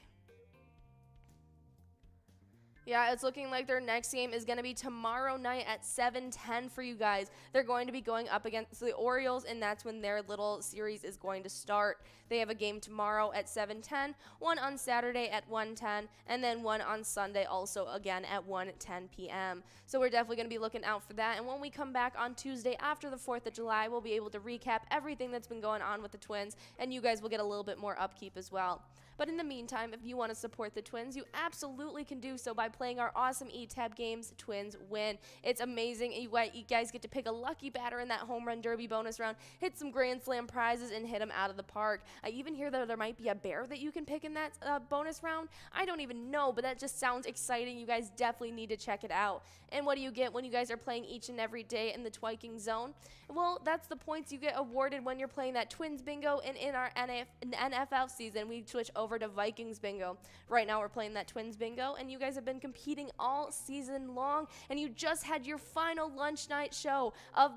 B: Yeah, it's looking like their next game is going to be tomorrow night at 7:10 for you guys. They're going to be going up against the Orioles, and that's when their little series is going to start. They have a game tomorrow at 7:10, one on Saturday at 1:10, and then one on Sunday also again at 1:10 p.m. So we're definitely going to be looking out for that. And when we come back on Tuesday after the 4th of July, we'll be able to recap everything that's been going on with the Twins, and you guys will get a little bit more upkeep as well. But in the meantime, if you want to support the Twins, you absolutely can do so by playing our awesome E-Tab games, Twins Win. It's amazing. You guys get to pick a lucky batter in that home run derby bonus round, hit some Grand Slam prizes, and hit them out of the park. I even hear that there might be a bear that you can pick in that bonus round. I don't even know, but that just sounds exciting. You guys definitely need to check it out. And what do you get when you guys are playing each and every day in the Twiking Zone? Well, that's the points you get awarded when you're playing that Twins Bingo, and in our NFL season, we switch over to Vikings Bingo. Right now, we're playing that Twins Bingo, and you guys have been competing all season long, and you just had your final lunch night show of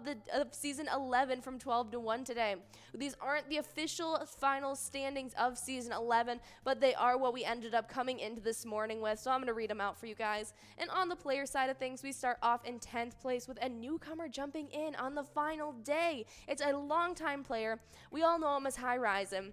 B: season 11 from 12 to 1 today. These aren't the official final standings of season 11, but they are what we ended up coming into this morning with, so I'm going to read them out for you guys. And on the player side of things, we start off in 10th place with a newcomer jumping in on the final day. It's a longtime player. We all know him as High Rising.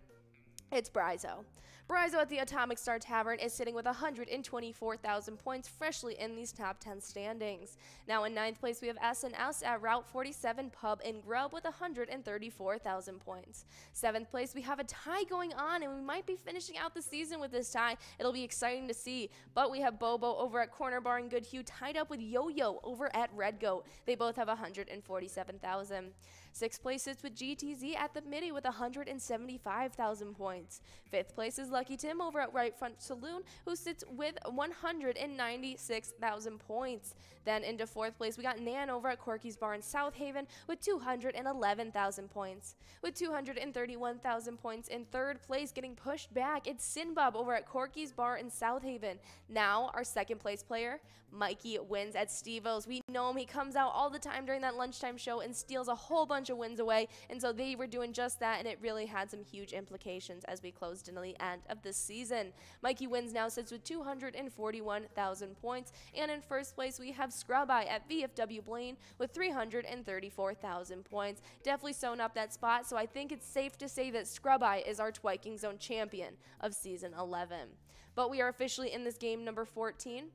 B: It's Bryzo. Bryzo at the Atomic Star Tavern is sitting with 124,000 points freshly in these top 10 standings. Now in 9th place, we have S&S at Route 47 Pub and Grub with 134,000 points. 7th place, we have a tie going on, and we might be finishing out the season with this tie. It'll be exciting to see. But we have Bobo over at Corner Bar in Goodhue tied up with Yo-Yo over at Red Goat. They both have 147,000. 6th place sits with GTZ at the Midi with 175,000 points. 5th place is Lucky Tim over at Right Front Saloon, who sits with 196,000 points. Then into 4th place, we got Nan over at Corky's Bar in South Haven with 211,000 points. With 231,000 points in 3rd place, getting pushed back, it's Sinbub over at Corky's Bar in South Haven. Now, our 2nd place player, Mikey Wins at Steve-O's. We know him. He comes out all the time during that lunchtime show and steals a whole bunch of wins away, and so they were doing just that, and it really had some huge implications as we closed into the end of this season. Mikey Wins now sits with 241,000 points, and in 1st place we have Scrub Eye at VFW Blaine with 334,000 points. Definitely sewn up that spot, so I think it's safe to say that Scrub Eye is our Twiking Zone champion of season 11. But we are officially in this game number 14.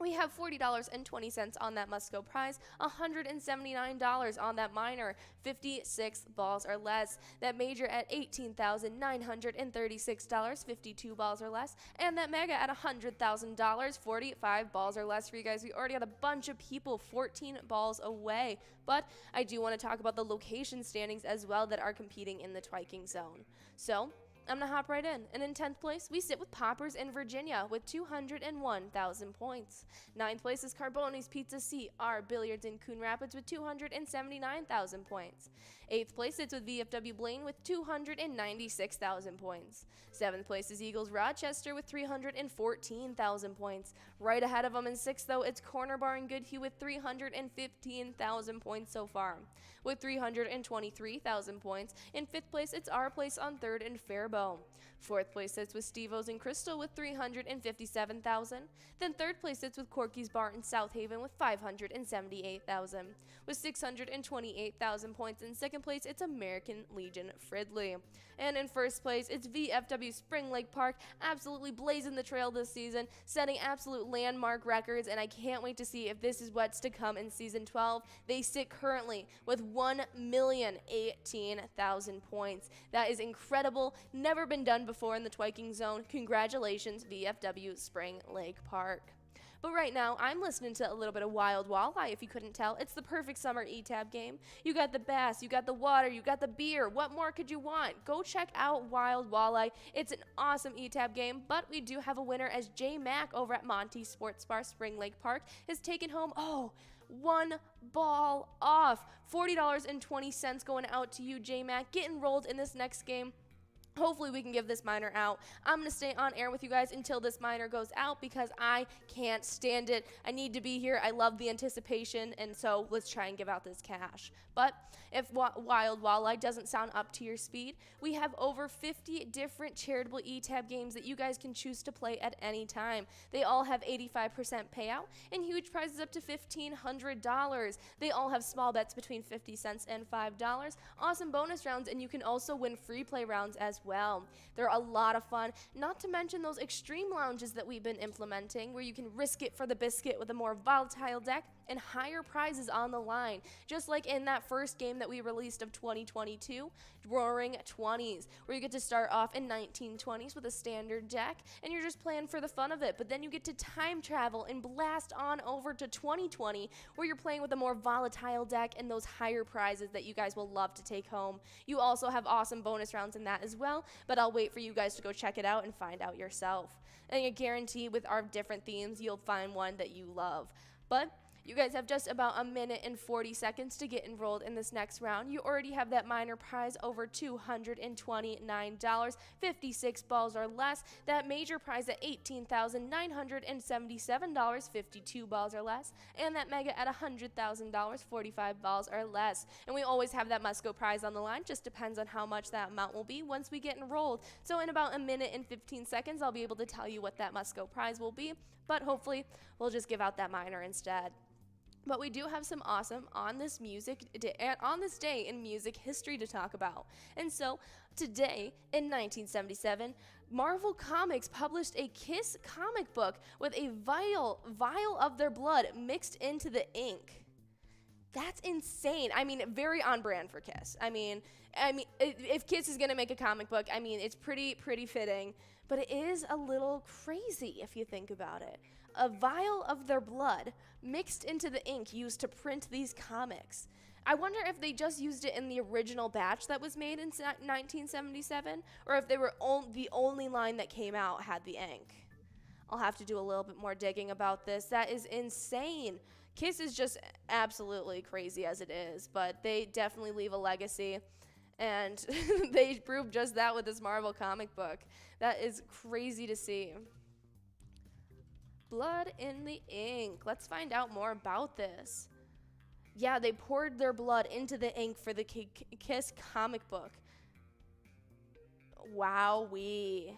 B: We have $40.20 on that must-go prize, $179 on that minor, 56 balls or less. That major at $18,936, 52 balls or less. And that mega at $100,000, 45 balls or less for you guys. We already had a bunch of people 14 balls away. But I do want to talk about the location standings as well that are competing in the Twiking Zone. So I'm going to hop right in. And in 10th place, we sit with Poppers in Virginia with 201,000 points. 9th place is Carboni's Pizza CR Billiards in Coon Rapids with 279,000 points. 8th place sits with VFW Blaine with 296,000 points. 7th place is Eagles Rochester with 314,000 points. Right ahead of them in 6th, though, it's Corner Bar in Goodhue with 315,000 points so far. With 323,000 points. In 5th place, it's Our Place on 3rd and Faribault. 4th place sits with Steve-O's in Crystal with 357,000. Then 3rd place sits with Corky's Bar in South Haven with 578,000. With 628,000 points in 2nd second place, it's American Legion Fridley. And in first place, it's VFW Spring Lake Park, absolutely blazing the trail this season, setting absolute landmark records, and I can't wait to see if this is what's to come in Season 12. They sit currently with 1,018,000 points. That is incredible, never been done before in the Twiking Zone. Congratulations, VFW Spring Lake Park. But right now, I'm listening to a little bit of Wild Walleye, if you couldn't tell. It's the perfect summer E-Tab game. You got the bass, you got the water, you got the beer. What more could you want? Go check out Wild Walleye. It's an awesome E-Tab game, but we do have a winner as J Mac over at Monty Sports Bar Spring Lake Park has taken home, one ball off. $40.20 going out to you, J Mac. Get enrolled in this next game. Hopefully we can give this minor out. I'm going to stay on air with you guys until this minor goes out because I can't stand it. I need to be here. I love the anticipation, and so let's try and give out this cash. But if Wild Walleye doesn't sound up to your speed, we have over 50 different charitable E-Tab games that you guys can choose to play at any time. They all have 85% payout and huge prizes up to $1,500. They all have small bets between 50 cents and $5. Awesome bonus rounds, and you can also win free play rounds as well. They're a lot of fun, not to mention those extreme lounges that we've been implementing where you can risk it for the biscuit with a more volatile deck and higher prizes on the line. Just like in that first game that we released of 2022, Roaring 20s, where you get to start off in 1920s with a standard deck and you're just playing for the fun of it, but then you get to time travel and blast on over to 2020 where you're playing with a more volatile deck and those higher prizes that you guys will love to take home. You also have awesome bonus rounds in that as well, but I'll wait for you guys to go check it out and find out yourself. And I guarantee with our different themes, you'll find one that you love. But you guys have just about a minute and 40 seconds to get enrolled in this next round. You already have that minor prize over $229, 56 balls or less. That major prize at $18,977, 52 balls or less. And that mega at $100,000, 45 balls or less. And we always have that must-go prize on the line. Just depends on how much that amount will be once we get enrolled. So in about a minute and 15 seconds, I'll be able to tell you what that must-go prize will be. But hopefully, we'll just give out that minor instead. But we do have some awesome on this day in music history to talk about. And so today in 1977, Marvel Comics published a Kiss comic book with a vial of their blood mixed into the ink. That's insane. I mean, very on brand for Kiss. I mean, if Kiss is gonna make a comic book, I mean, it's pretty fitting. But it is a little crazy if you think about it. A vial of their blood mixed into the ink used to print these comics. I wonder if they just used it in the original batch that was made in 1977, or if they were the only line that came out had the ink. I'll have to do a little bit more digging about this. That is insane. Kiss is just absolutely crazy as it is, but they definitely leave a legacy. And they proved just that with this Marvel comic book. That is crazy to see. Blood in the ink. Let's find out more about this. Yeah, they poured their blood into the ink for the Kiss comic book. Wowee.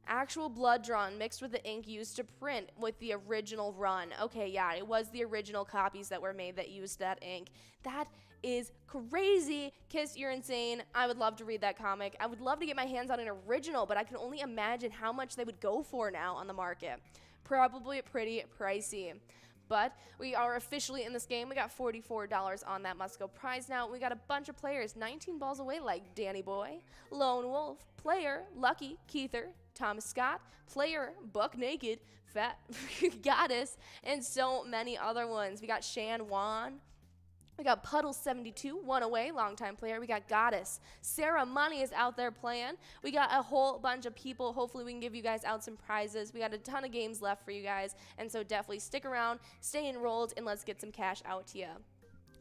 B: Actual blood drawn mixed with the ink used to print with the original run. Okay, yeah, it was the original copies that were made that used that ink. That is crazy. Kiss, you're insane. I would love to read that comic. I would love to get my hands on an original, but I can only imagine how much they would go for now on the market. Probably pretty pricey. But we are officially in this game. We got $44 on that must-go prize now. We got a bunch of players 19 balls away like Danny Boy, Lone Wolf, Player, Lucky, Keither, Thomas Scott, Player, Buck Naked, Fat Goddess, and so many other ones. We got Shan Wan. We got Puddle72, one away, longtime player. We got Goddess. Sarah Money is out there playing. We got a whole bunch of people. Hopefully we can give you guys out some prizes. We got a ton of games left for you guys, and so definitely stick around, stay enrolled, and let's get some cash out to you.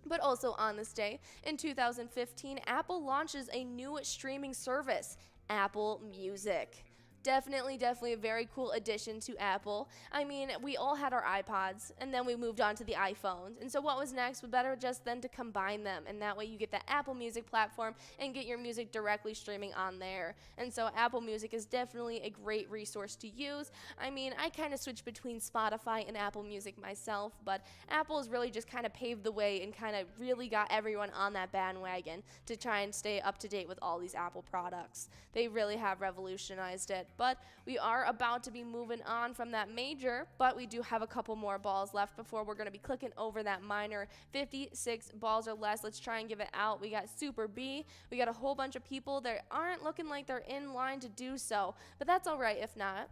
B: But also on this day, in 2015, Apple launches a new streaming service, Apple Music. Definitely a very cool addition to Apple. I mean, we all had our iPods, and then we moved on to the iPhones. And so what was next? Better just then to combine them, and that way you get the Apple Music platform and get your music directly streaming on there. And so Apple Music is definitely a great resource to use. I mean, I kind of switch between Spotify and Apple Music myself, but Apple has really just kind of paved the way and kind of really got everyone on that bandwagon to try and stay up to date with all these Apple products. They really have revolutionized it. But we are about to be moving on from that major, but we do have a couple more balls left before we're going to be clicking over that minor. 56 balls or less. Let's try and give it out. We got Super B. We got a whole bunch of people that aren't looking like they're in line to do so, but that's all right if not.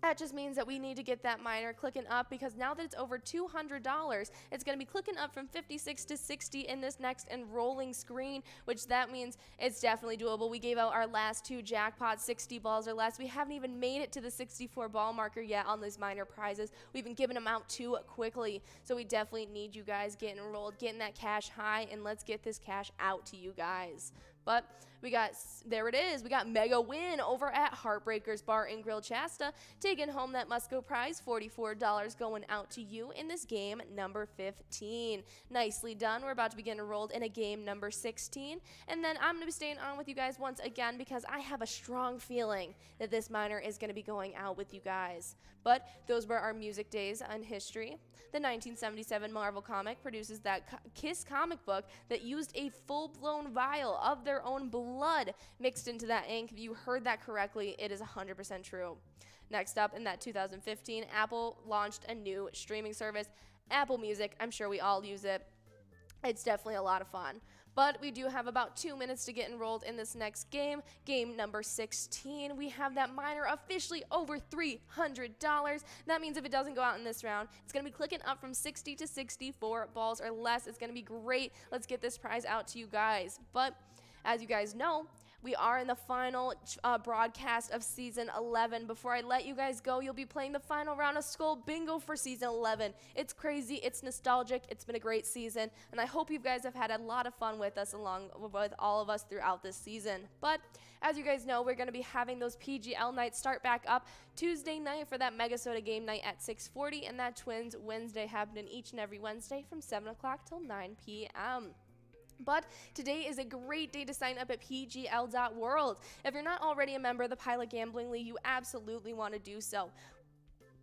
B: That just means that we need to get that minor clicking up, because now that it's over $200, it's going to be clicking up from 56 to 60 in this next enrolling screen, which that means it's definitely doable. We gave out our last 2 jackpots, 60 balls or less. We haven't even made it to the 64 ball marker yet on these minor prizes. We've been giving them out too quickly, so we definitely need you guys getting enrolled, getting that cash high, and let's get this cash out to you guys. But we got, there it is, we got Mega Win over at Heartbreakers Bar and Grill Shasta, taking home that Musco prize, $44 going out to you in this game number 15. Nicely done. We're about to begin enrolled in a game number 16, and then I'm going to be staying on with you guys once again because I have a strong feeling that this minor is going to be going out with you guys. But those were our music days in history. The 1977 Marvel comic produces that Kiss comic book that used a full-blown vial of their own blood mixed into that ink. If you heard that correctly, it is 100% true. Next up, in that 2015, Apple launched a new streaming service, Apple Music. I'm sure we all use it. It's definitely a lot of fun. But we do have about 2 minutes to get enrolled in this next game, game number 16. We have that minor officially over $300. That means if it doesn't go out in this round, it's going to be clicking up from 60 to 64 balls or less. It's going to be great. Let's get this prize out to you guys. But as you guys know, we are in the final broadcast of Season 11. Before I let you guys go, you'll be playing the final round of Skull Bingo for Season 11. It's crazy. It's nostalgic. It's been a great season, and I hope you guys have had a lot of fun with us along with all of us throughout this season. But as you guys know, we're going to be having those PGL nights start back up Tuesday night for that MegaSota game night at 6:40, and that Twins Wednesday happening each and every Wednesday from 7 o'clock till 9 p.m. But today is a great day to sign up at pgl.world. If you're not already a member of the Pilot Gambling League, you absolutely want to do so.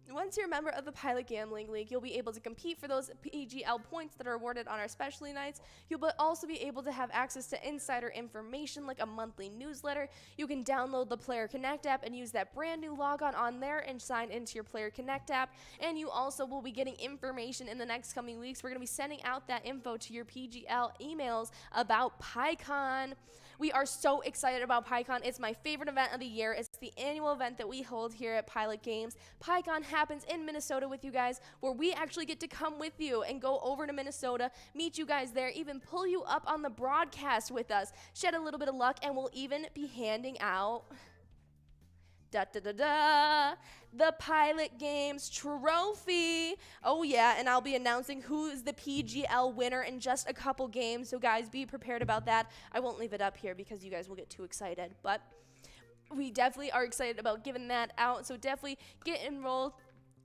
B: Once you're a member of the Pilot Gambling League, you'll be able to compete for those PGL points that are awarded on our specialty nights. You'll also be able to have access to insider information like a monthly newsletter. You can download the Player Connect app and use that brand new logon on there and sign into your Player Connect app. And you also will be getting information in the next coming weeks. We're going to be sending out that info to your PGL emails about PyCon. We are so excited about PyCon. It's my favorite event of the year. It's the annual event that we hold here at Pilot Games. PyCon happens in Minnesota with you guys, where we actually get to come with you and go over to Minnesota, meet you guys there, even pull you up on the broadcast with us, shed a little bit of luck, and we'll even be handing out the Pilot Games trophy. Oh yeah, and I'll be announcing who is the PGL winner in just a couple games, so guys, be prepared about that. I won't leave it up here because you guys will get too excited, but we definitely are excited about giving that out, so definitely get enrolled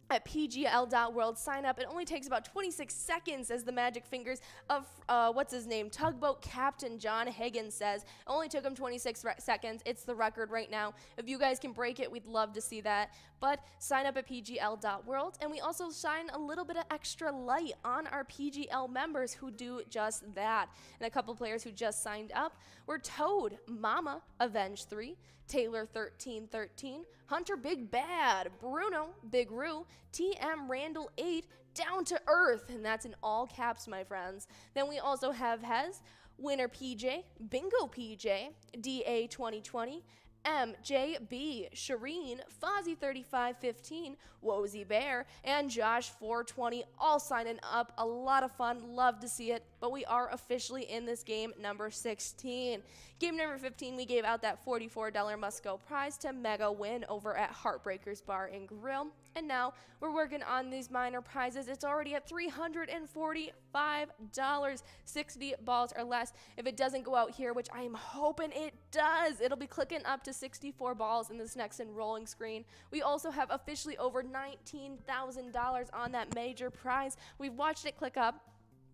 B: at pgl.world. Sign up. It only takes about 26 seconds, as the magic fingers of Tugboat Captain John Higgins says. It only took him 26 seconds. It's the record right now. If you guys can break it, we'd love to see that. But sign up at pgl.world, and we also shine a little bit of extra light on our PGL members who do just that. And a couple players who just signed up were Toad, Mama, Avenge 3, Taylor 1313, Hunter Big Bad, Bruno, Big Roo, TM Randall 8, Down to Earth, and that's in all caps, my friends. Then we also have Hez, Winner PJ, Bingo PJ, DA 2020, MJB, Shireen, Fozzie 3515, Wozy Bear, and Josh 420, all signing up. A lot of fun. Love to see it. but we are officially in this game number 16. Game number 15, we gave out that $44 must-go prize to Mega Win over at Heartbreakers Bar and Grill. And now we're working on these minor prizes. It's already at $345, 60 balls or less. If it doesn't go out here, which I am hoping it does, it'll be clicking up to 64 balls in this next enrolling screen. We also have officially over $19,000 on that major prize. We've watched it click up.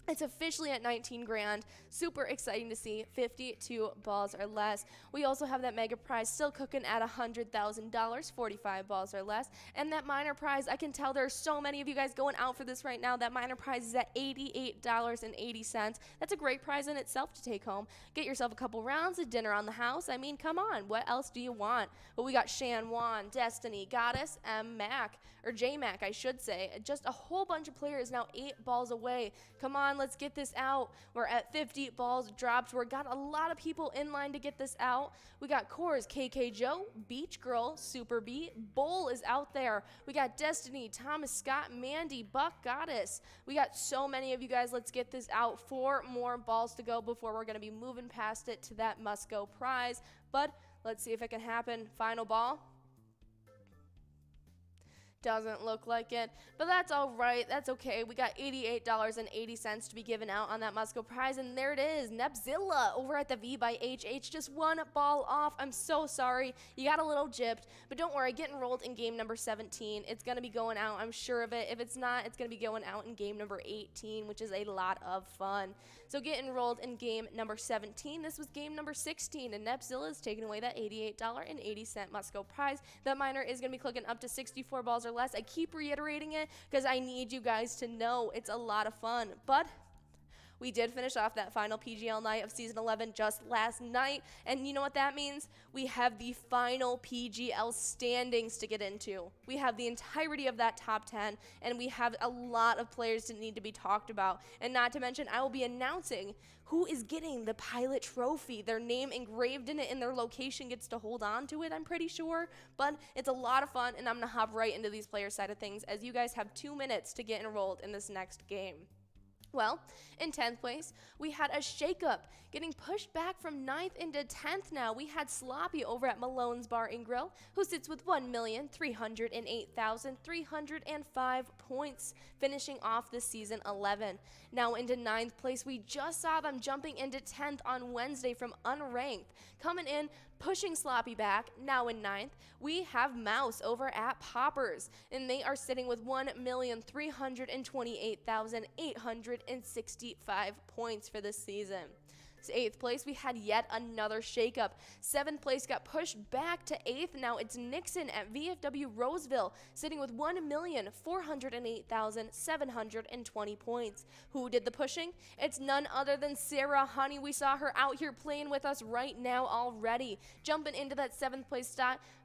B: It's officially at 19 grand. Super exciting to see. 52 balls or less. We also have that mega prize still cooking at $100,000, 45 balls or less. And that minor prize, I can tell there are so many of you guys going out for this right now. That minor prize is at $88.80. That's a great prize in itself to take home. Get yourself a couple rounds of dinner on the house. I mean, come on. What else do you want? But we got Shan Wan, Destiny, Goddess, M. Mac, or J Mac, I should say. Just a whole bunch of players now 8 balls away. Come on. Let's get this out. We're at 50 balls dropped. We've got a lot of people in line to get this out. We got Coors, KK Joe, Beach Girl, Super B, Bull is out there. We got Destiny, Thomas Scott, Mandy, Buck, Goddess. We got so many of you guys. Let's get this out. 4 more balls to go before we're going to be moving past it to that must-go prize. But let's see if it can happen. Final ball. Doesn't look like it, but that's all right. That's okay. We got $88.80 to be given out on that must-go prize, and there it is. Nepzilla over at the V by HH, just 1 ball off. I'm so sorry. You got a little gypped, but don't worry. Get enrolled in game number 17. It's going to be going out. I'm sure of it. If it's not, it's going to be going out in game number 18, which is a lot of fun. So get enrolled in game number 17. This was game number 16, and Nepzilla is taking away that $88.80 must-go prize. That minor is going to be clicking up to 64 balls or less. I keep reiterating it because I need you guys to know it's a lot of fun. But we did finish off that final PGL night of Season 11 just last night, and you know what that means? We have the final PGL standings to get into. We have the entirety of that top 10, and we have a lot of players that need to be talked about. And not to mention, I will be announcing who is getting the Pilot Trophy. Their name engraved in it, and their location gets to hold on to it, I'm pretty sure. But it's a lot of fun, and I'm going to hop right into these player side of things as you guys have 2 minutes to get enrolled in this next game. Well, in 10th place, we had a shakeup, getting pushed back from 9th into 10th now. We had Sloppy over at Malone's Bar and Grill, who sits with 1,308,305 points, finishing off this season 11. Now into 9th place, we just saw them jumping into 10th on Wednesday from unranked. Coming in, pushing Sloppy back, now in 9th, we have Mouse over at Poppers, and they are sitting with 1,328,865 points for this season. 8th place, we had yet another shakeup. 7th place got pushed back to 8th. Now it's Nixon at VFW Roseville, sitting with 1,408,720 points. Who did the pushing? It's none other than Sarah Honey. We saw her out here playing with us right now already, jumping into that 7th place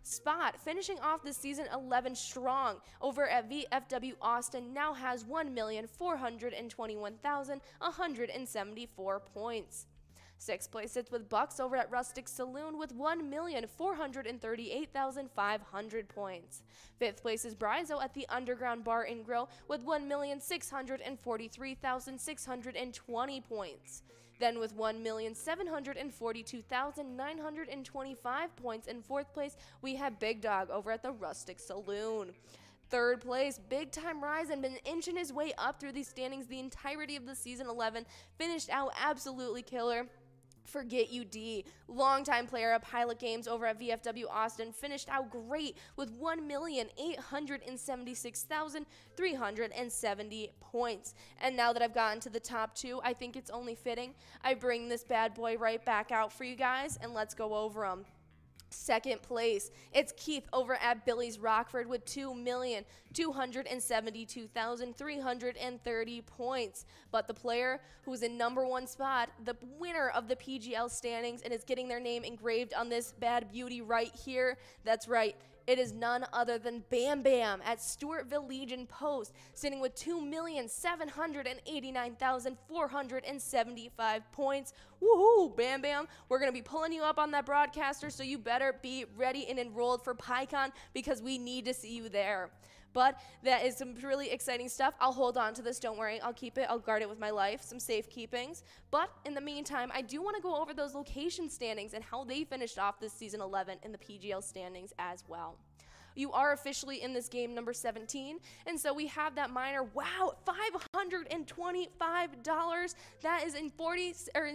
B: spot, finishing off the season 11 strong over at VFW Austin. Now has 1,421,174 points. 6th place sits with Bucks over at Rustic Saloon with 1,438,500 points. 5th place is Brizo at the Underground Bar and Grill with 1,643,620 points. Then with 1,742,925 points in 4th place, we have Big Dog over at the Rustic Saloon. 3rd place, Big Time Ryzen, been inching his way up through these standings the entirety of the season 11, finished out absolutely killer. Forget You D, longtime player of Pilot Games over at VFW Austin, finished out great with 1,876,370 points. And now that I've gotten to the top 2, I think it's only fitting I bring this bad boy right back out for you guys, and let's go over them. 2nd place, it's Keith over at Billy's Rockford with 2,272,330 points. But the player who's in number 1 spot, the winner of the PGL standings, and is getting their name engraved on this bad beauty right here, that's right, it is none other than Bam Bam at Stewartville Legion Post, sitting with 2,789,475 points. Woohoo, Bam Bam. We're going to be pulling you up on that broadcaster, so you better be ready and enrolled for PyCon because we need to see you there. But that is some really exciting stuff. I'll hold on to this, don't worry. I'll keep it, I'll guard it with my life, some safekeepings. But in the meantime, I do want to go over those location standings and how they finished off this season 11 in the PGL standings as well. You are officially in this game number 17, and so we have that minor. Wow, $525. That is in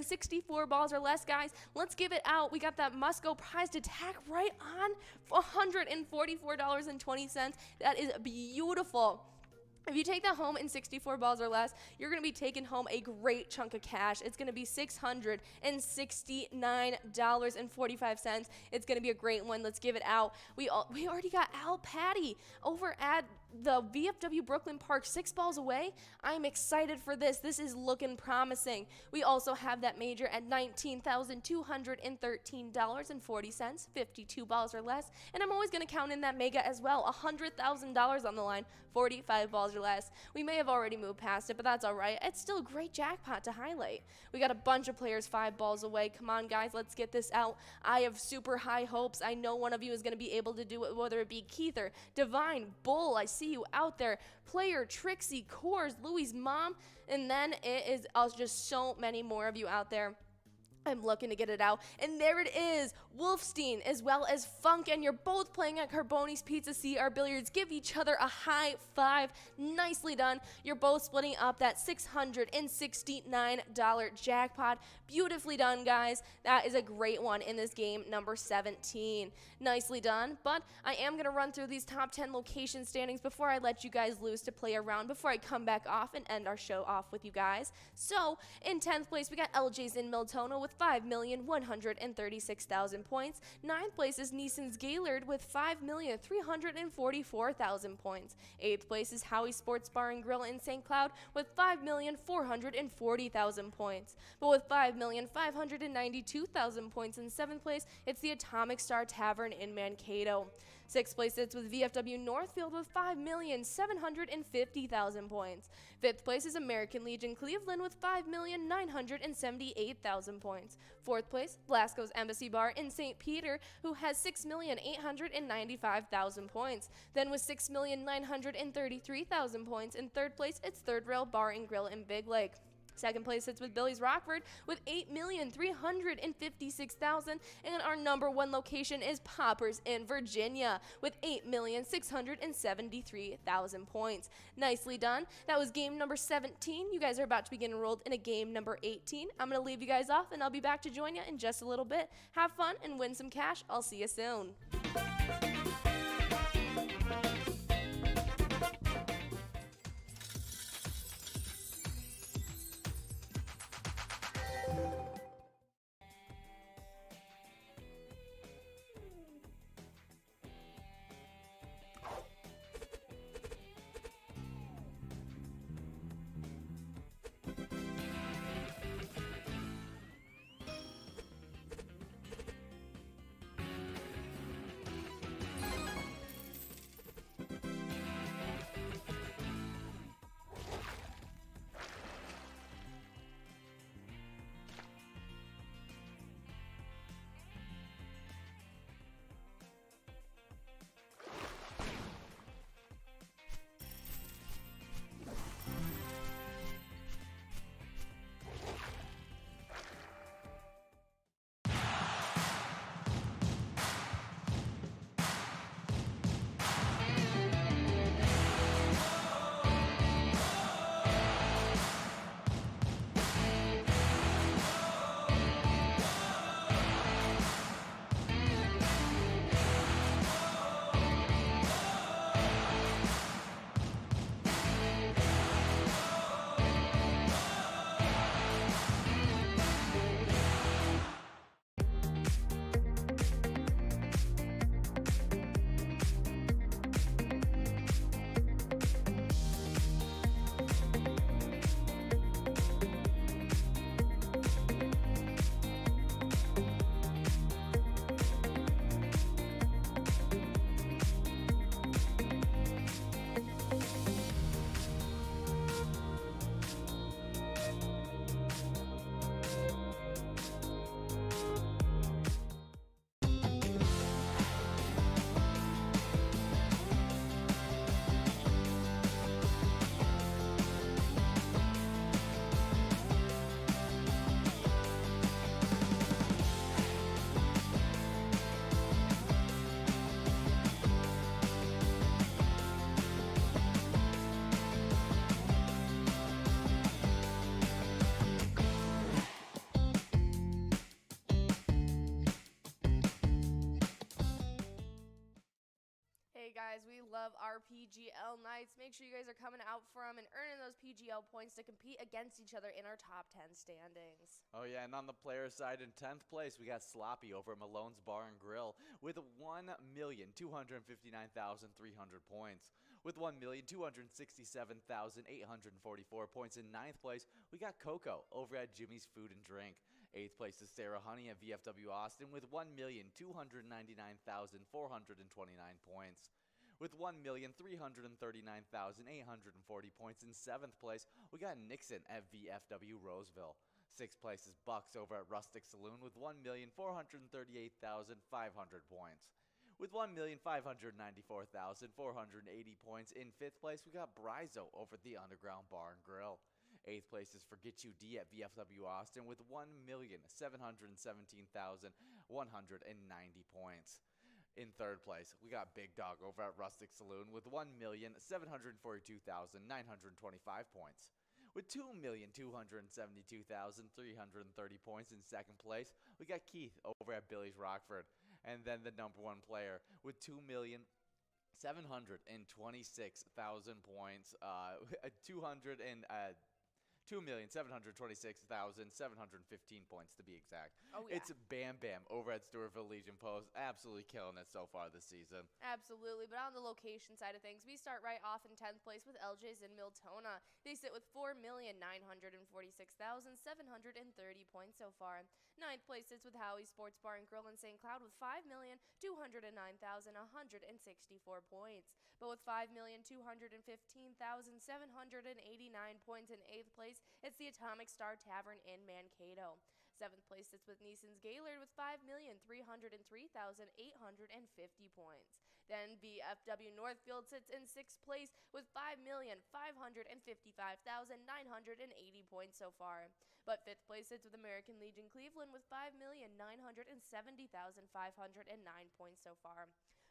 B: 64 balls or less, guys. Let's give it out. We got that must-go prize to tack right on $144.20. That is beautiful. If you take that home in 64 balls or less, you're going to be taking home a great chunk of cash. It's going to be $669.45. It's going to be a great one. Let's give it out. We already got Al Patty over at the VFW Brooklyn Park, 6 balls away. I'm excited for this. This is looking promising. We also have that major at $19,213.40, 52 balls or less. And I'm always going to count in that mega as well, $100,000 on the line, 45 balls or less. We may have already moved past it, but that's all right. It's still a great jackpot to highlight. We got a bunch of players 5 balls away. Come on, guys, let's get this out. I have super high hopes. I know one of you is going to be able to do it, whether it be Keither, Divine, Bull. I see you out there. Player, Trixie, Coors, Louie's mom, and then it is just so many more of you out there. I'm looking to get it out. And there it is, Wolfstein as well as Funk, and you're both playing at Carboni's Pizza CR Billiards. Give each other a high five. Nicely done. You're both splitting up that $669 jackpot. Beautifully done, guys. That is a great one in this game number 17. Nicely done. But I am going to run through these top 10 location standings before I let you guys loose to play around, before I come back off and end our show off with you guys. So, in 10th place, we got LJ's in Miltona with 5,136,000 points. 9th place is Neeson's Gaylord with 5,344,000 points. 8th place is Howie Sports Bar and Grill in St. Cloud with 5,440,000 points. But with 5,592,000 points in 7th place, it's the Atomic Star Tavern in Mankato. 6th place sits with VFW Northfield with 5,750,000 points. 5th place is American Legion Cleveland with 5,978,000 points. 4th place, Blasco's Embassy Bar in St. Peter, who has 6,895,000 points. Then with 6,933,000 points in 3rd place, it's Third Rail Bar and Grill in Big Lake. 2nd place sits with Billy's Rockford with 8,356,000, and our number 1 location is Poppers in Virginia with 8,673,000 points. Nicely done. That was game number 17. You guys are about to begin enrolled in a game number 18. I'm going to leave you guys off, and I'll be back to join you in just a little bit. Have fun and win some cash. I'll see you soon. guys. We love our PGL nights. Make sure you guys are coming out for them and earning those PGL points to compete against each other in our top 10 standings.
A: Oh, yeah, and on the player side, in 10th place, we got Sloppy over at Malone's Bar and Grill with 1,259,300 points. With 1,267,844 points in 9th place, we got Coco over at Jimmy's Food and Drink. 8th place is Sarah Honey at VFW Austin with 1,299,429 points. With 1,339,840 points in 7th place, we got Nixon at VFW Roseville. 6th place is Bucks over at Rustic Saloon with 1,438,500 points. With 1,594,480 points in 5th place, we got Brizo over at the Underground Bar and Grill. 8th place is Forget You D at VFW Austin with 1,717,190 points. In 3rd place, we got Big Dog over at Rustic Saloon with 1,742,925 points. With 2,272,330 points in 2nd place, we got Keith over at Billy's Rockford. And then the number 1 player with 2,726,000 points, 2,726,715 points to be exact.
B: Oh, yeah.
A: It's Bam Bam over at Stewartville Legion Post, absolutely killing it so far this season.
B: Absolutely, but on the location side of things, we start right off in 10th place with LJ's in Miltona. They sit with 4,946,730 points so far. 9th place sits with Howie's Sports Bar and Grill in St. Cloud with 5,209,164 points. But with 5,215,789 points in 8th place, it's the Atomic Star Tavern in Mankato. 7th place sits with Neeson's Gaylord with 5,303,850 points. Then VFW Northfield sits in 6th place with 5,555,980 points so far. But 5th place sits with American Legion Cleveland with 5,970,509 points so far.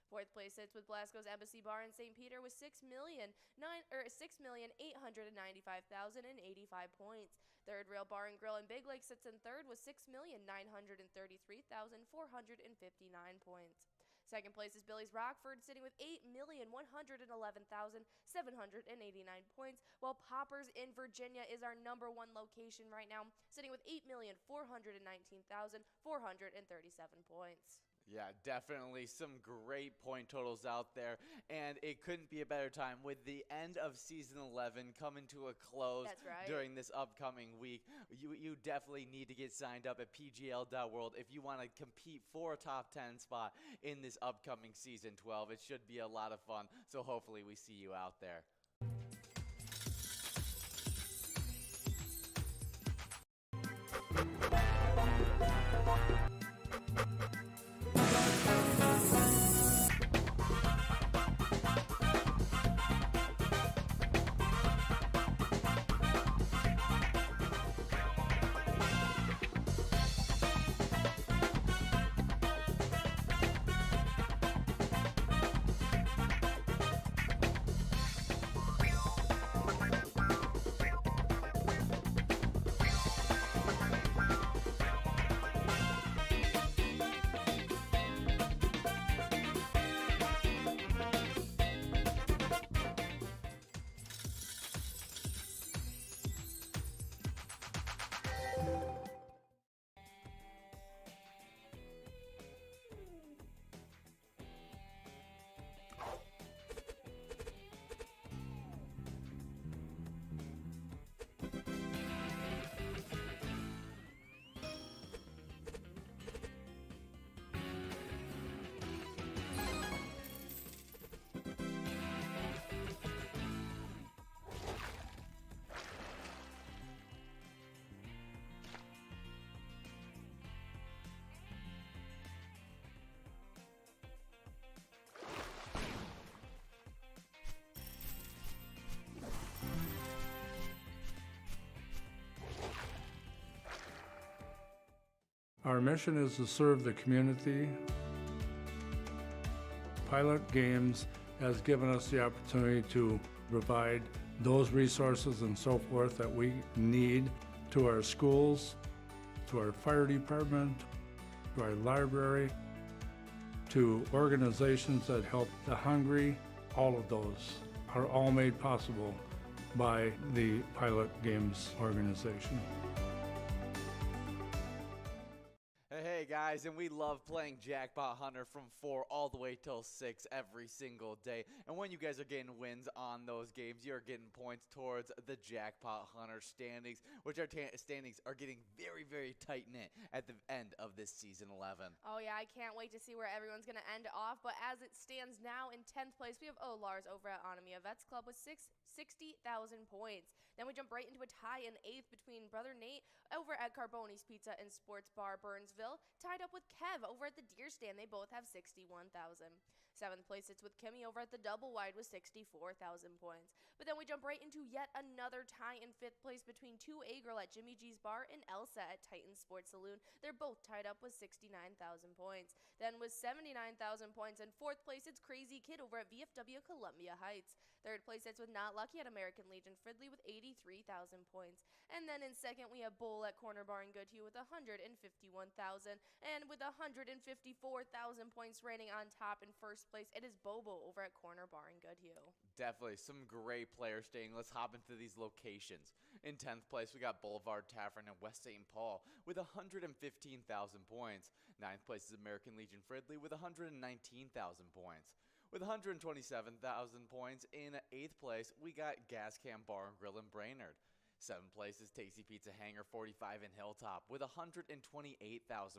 B: 4th place sits with Blasco's Embassy Bar in St. Peter with 6,095,085 points. 3rd Rail Bar and Grill in Big Lake sits in 3rd with 6,933,459 points. 2nd place is Billy's Rockford sitting with 8,111,789 points, while Poppers in Virginia is our number 1 location right now, sitting with 8,419,437 points.
A: Yeah, definitely some great point totals out there, and it couldn't be a better time with the end of Season 11 coming to a close.
B: That's right.
A: During this upcoming week. You definitely need to get signed up at pgl.world if you want to compete for a top 10 spot in this upcoming Season 12. It should be a lot of fun, so hopefully we see you out there.
M: Our mission is to serve the community. Pilot Games has given us the opportunity to provide those resources and so forth that we need to our schools, to our fire department, to our library, to organizations that help the hungry all of those are all made possible by the Pilot Games organization.
A: Hey guys, and we love playing Jackpot Hunter from 4 all the way till 6 every single day. And when you guys are getting wins on those games, you're getting points towards the Jackpot Hunter standings, which our standings are getting very, very tight-knit at the end of this Season 11.
B: Oh yeah, I can't wait to see where everyone's going to end off. But as it stands now in 10th place, we have Lars over at Anamia Vets Club with 60,000 points. Then we jump right into a tie in 8th between Brother Nate over at Carboni's Pizza and Sports Bar Burnsville, tied up with Kev over at the Deer Stand. They both have 61,000. 7th place it's with Kimmy over at the Double Wide with 64,000 points. But then we jump right into yet another tie in 5th place between 2A-Girl at Jimmy G's Bar and Elsa at Titan Sports Saloon. They're both tied up with 69,000 points. Then with 79,000 points in 4th place it's Crazy Kid over at VFW Columbia Heights. 3rd place it's with Not Lucky at American Legion Fridley with 83,000 points. And then in 2nd we have Bull at Corner Bar in Goodhue with 151,000. And with 154,000 points reigning on top in 1st place, it is Bobo over at Corner Bar in Goodhue.
A: Definitely some great players staying. Let's hop into these locations. In 10th place, we got Boulevard Tavern in West St. Paul with 115,000 points. 9th place is American Legion Fridley with 119,000 points. With 127,000 points in 8th place, we got Gas Can Bar and Grill in Brainerd. 7th place is Tasty Pizza Hangar 45 in Hilltop with 128,000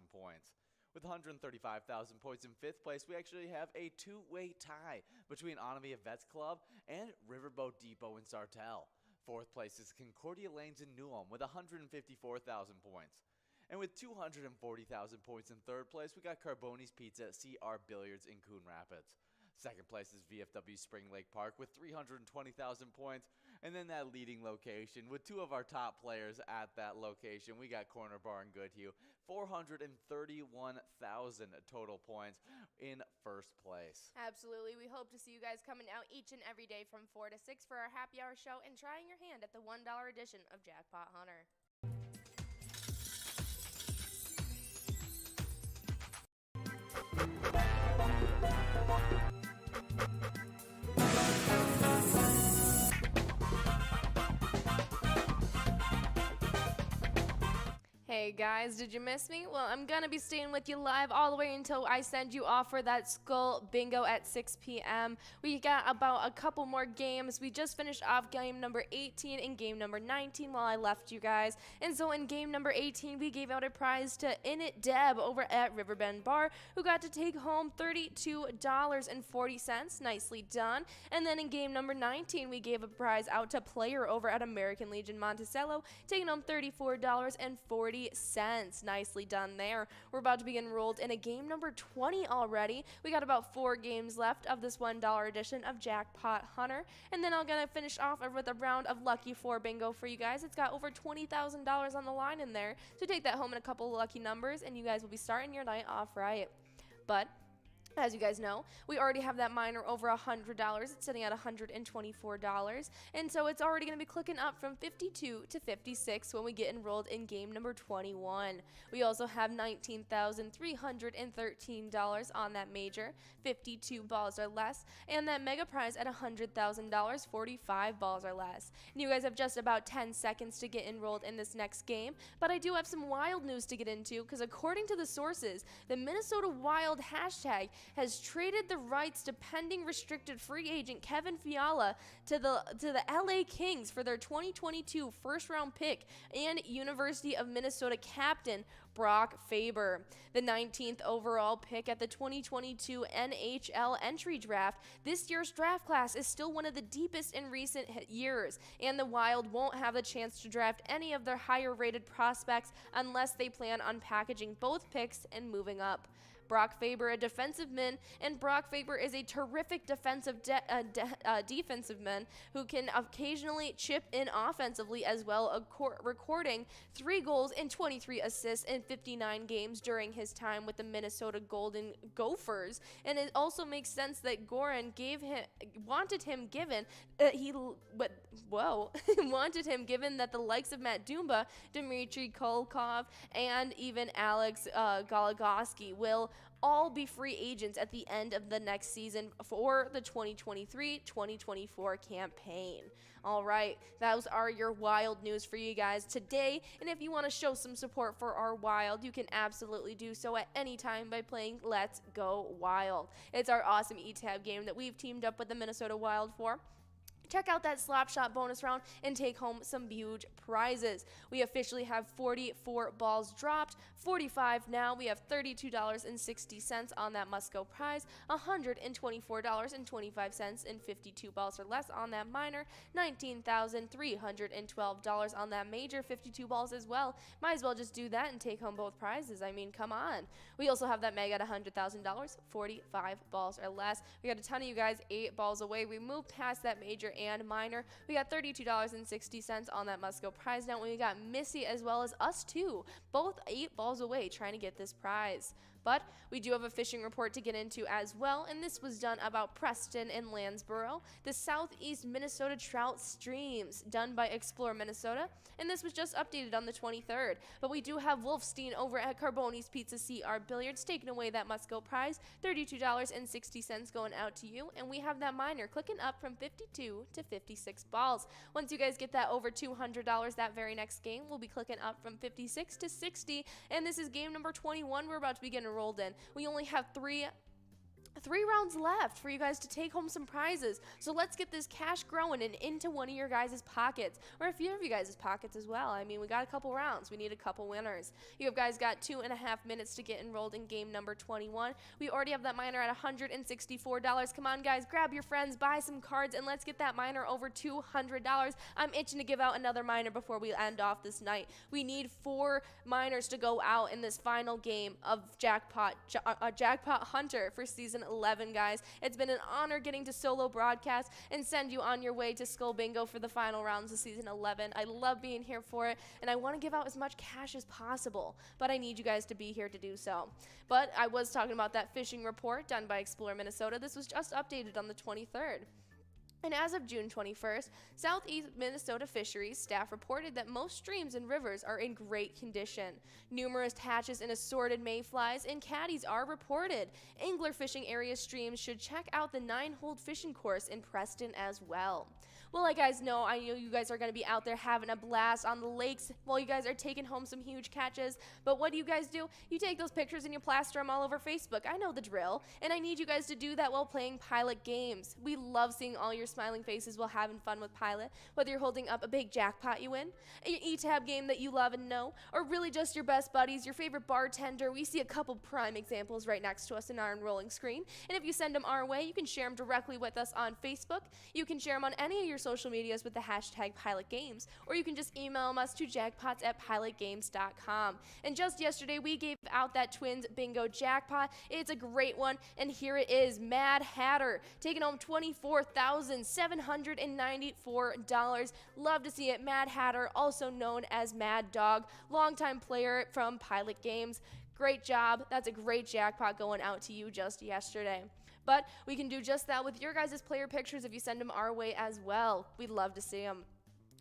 A: points. With 135,000 points in 5th place, we actually have a two-way tie between Anamia Vets Club and Riverboat Depot in Sartell. 4th place is Concordia Lanes in Newham with 154,000 points. And with 240,000 points in 3rd place, we got Carboni's Pizza at CR Billiards in Coon Rapids. 2nd place is VFW Spring Lake Park with 320,000 points. And then that leading location with 2 of our top players at that location, we got Corner Bar in Goodhue, 431,000 total points in 1st place.
B: Absolutely. We hope to see you guys coming out each and every day from 4 to 6 for our happy hour show and trying your hand at the $1 edition of Jackpot Hunter. Hey guys, did you miss me? Well, I'm gonna be staying with you live all the way until I send you off for that Skull Bingo at 6 p.m. We got about a couple more games. We just finished off game number 18 and game number 19 while I left you guys. And so in game number 18, we gave out a prize to Init Deb over at Riverbend Bar, who got to take home $32.40. Nicely done. And then in game number 19, we gave a prize out to Player over at American Legion Monticello, taking home $34.40. Nicely done there. We're about to be enrolled in a game number 20 already. We got about 4 games left of this $1 edition of Jackpot Hunter. And then I'm going to finish off with a round of Lucky 4 bingo for you guys. It's got over $20,000 on the line in there. So take that home in a couple of lucky numbers and you guys will be starting your night off right. But as you guys know, we already have that minor over $100. It's sitting at $124. And so it's already going to be clicking up from 52 to 56 when we get enrolled in game number 21. We also have $19,313 on that major, 52 balls or less, and that mega prize at $100,000, 45 balls or less. And you guys have just about 10 seconds to get enrolled in this next game, but I do have some wild news to get into because according to the sources, the Minnesota Wild hashtag has traded the rights to pending restricted free agent Kevin Fiala to the LA Kings for their 2022 first-round pick and University of Minnesota captain Brock Faber. The 19th overall pick at the 2022 NHL entry draft, this year's draft class is still one of the deepest in recent years, and the Wild won't have the chance to draft any of their higher-rated prospects unless they plan on packaging both picks and moving up. Brock Faber, a defensive man, and Brock Faber is a terrific defensive man who can occasionally chip in offensively as well, recording 3 goals and 23 assists in 59 games during his time with the Minnesota Golden Gophers. And it also makes sense that Goran wanted him given that the likes of Matt Dumba, Dmitry Kolkov, and even Alex Goligoski will all be free agents at the end of the next season for the 2023-2024 campaign. All right, those are your Wild news for you guys today. And if you want to show some support for our Wild, you can absolutely do so at any time by playing Let's Go Wild. It's our awesome eTab game that we've teamed up with the Minnesota Wild for. Check out that slap shot bonus round and take home some huge prizes. We officially have 44 balls dropped, 45 now. We have $32.60 on that must-go prize, $124.25 and 52 balls or less on that minor, $19,312 on that major, 52 balls as well. Might as well just do that and take home both prizes. I mean, come on. We also have that mega at $100,000, 45 balls or less. We got a ton of you guys 8 balls away. We moved past that major and minor. We got $32.60 on that must-go prize now. We got Missy as well as us too, both 8 balls away trying to get this prize. But we do have a fishing report to get into as well, and this was done about Preston and Lansboro, the southeast Minnesota trout streams, done by Explore Minnesota, and this was just updated on the 23rd. But we do have Wolfstein over at Carboni's Pizza CR Billiards taking away that must-go prize, $32.60 going out to you, and we have that minor clicking up from 52 to 56 balls. Once you guys get that over $200 that very next game, we'll be clicking up from 56 to 60, and this is game number 21 we're about to be getting rolled in. We only have three rounds left for you guys to take home some prizes. So let's get this cash growing and into one of your guys' pockets, or a few of you guys' pockets as well. I mean, we got a couple rounds. We need a couple winners. You guys got 2.5 minutes to get enrolled in game number 21. We already have that minor at $164. Come on, guys, grab your friends, buy some cards, and let's get that minor over $200. I'm itching to give out another minor before we end off this night. We need 4 minors to go out in this final game of Jackpot Hunter for season 11, guys. It's been an honor getting to solo broadcast and send you on your way to Skull Bingo for the final rounds of season 11. I love being here for it, and I want to give out as much cash as possible, but I need you guys to be here to do so. But I was talking about that fishing report done by Explore Minnesota. This was just updated on the 23rd. And as of June 21st, Southeast Minnesota Fisheries staff reported that most streams and rivers are in great condition. Numerous hatches and assorted mayflies and caddies are reported. Angler fishing area streams should check out the 9-hole fishing course in Preston as well. Well, I guys know, I know you guys are going to be out there having a blast on the lakes while you guys are taking home some huge catches. But what do? You take those pictures and you plaster them all over Facebook. I know the drill. And I need you guys to do that while playing Pilot games. We love seeing all your smiling faces while having fun with Pilot. Whether you're holding up a big jackpot you win, an eTab game that you love and know, or really just your best buddies, your favorite bartender. We see a couple prime examples right next to us in our enrolling screen. And if you send them our way, you can share them directly with us on Facebook. You can share them on any of your social medias with the hashtag Pilot Games, or you can just email us to jackpots@pilotgames.com. And just yesterday, we gave out that Twins Bingo jackpot. It's a great one, and here it is. Mad Hatter taking home $24,794. Love to see it. Mad Hatter, also known as Mad Dog, longtime player from Pilot Games. Great job. That's a great jackpot going out to you just yesterday. But we can do just that with your guys' player pictures if you send them our way as well. We'd love to see them.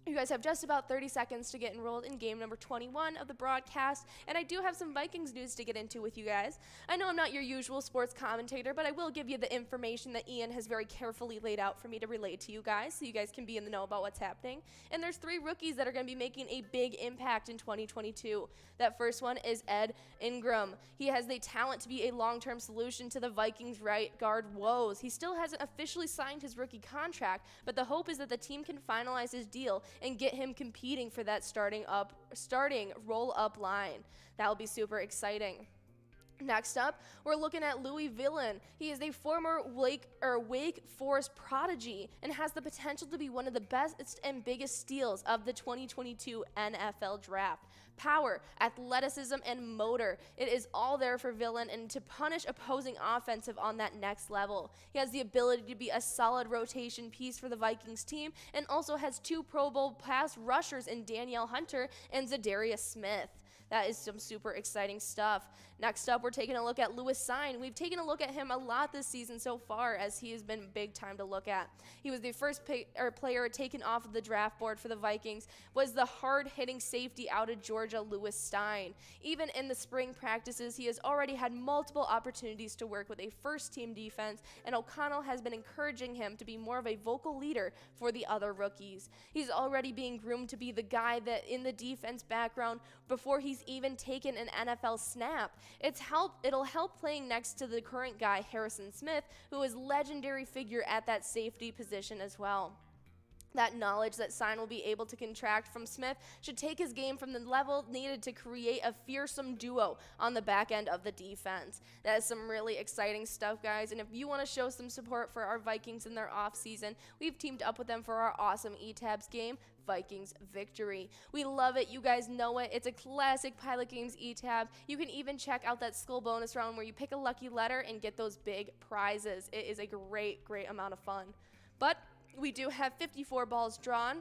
B: You guys have just about 30 seconds to get enrolled in game number 21 of the broadcast, and I do have some Vikings news to get into with you guys. I know I'm not your usual sports commentator, but I will give you the information that Ian has very carefully laid out for me to relay to you guys, so you guys can be in the know about what's happening. And there's 3 rookies that are going to be making a big impact in 2022. That first one is Ed Ingram. He has the talent to be a long-term solution to the Vikings' right guard woes. He still hasn't officially signed his rookie contract, but the hope is that the team can finalize his deal and get him competing for that starting roll-up line. That'll be super exciting. Next up, we're looking at Louis Villan. He is a former Wake Forest prodigy and has the potential to be one of the best and biggest steals of the 2022 NFL Draft. Power, athleticism, and motor. It is all there for Villan and to punish opposing offensive on that next level. He has the ability to be a solid rotation piece for the Vikings team and also has 2 Pro Bowl pass rushers in Danielle Hunter and Zadarius Smith. That is some super exciting stuff. Next up, we're taking a look at Lewis Sign. We've taken a look at him a lot this season so far, as he has been big time to look at. He was the first player taken off of the draft board for the Vikings, was the hard-hitting safety out of Georgia, Lewis Stein. Even in the spring practices, he has already had multiple opportunities to work with a first-team defense, and O'Connell has been encouraging him to be more of a vocal leader for the other rookies. He's already being groomed to be the guy that in the defense background before he's even taken an NFL snap. It'll help playing next to the current guy, Harrison Smith, who is legendary figure at that safety position as well. That knowledge that Sign will be able to contract from Smith should take his game from the level needed to create a fearsome duo on the back end of the defense. That is some really exciting stuff, guys, and if you want to show some support for our Vikings in their offseason, we've teamed up with them for our awesome eTabs game, Vikings Victory. We love it. You guys know it. It's a classic Pilot Games eTab. You can even check out that school bonus round where you pick a lucky letter and get those big prizes. It is a great amount of fun. But we do have 54 balls drawn.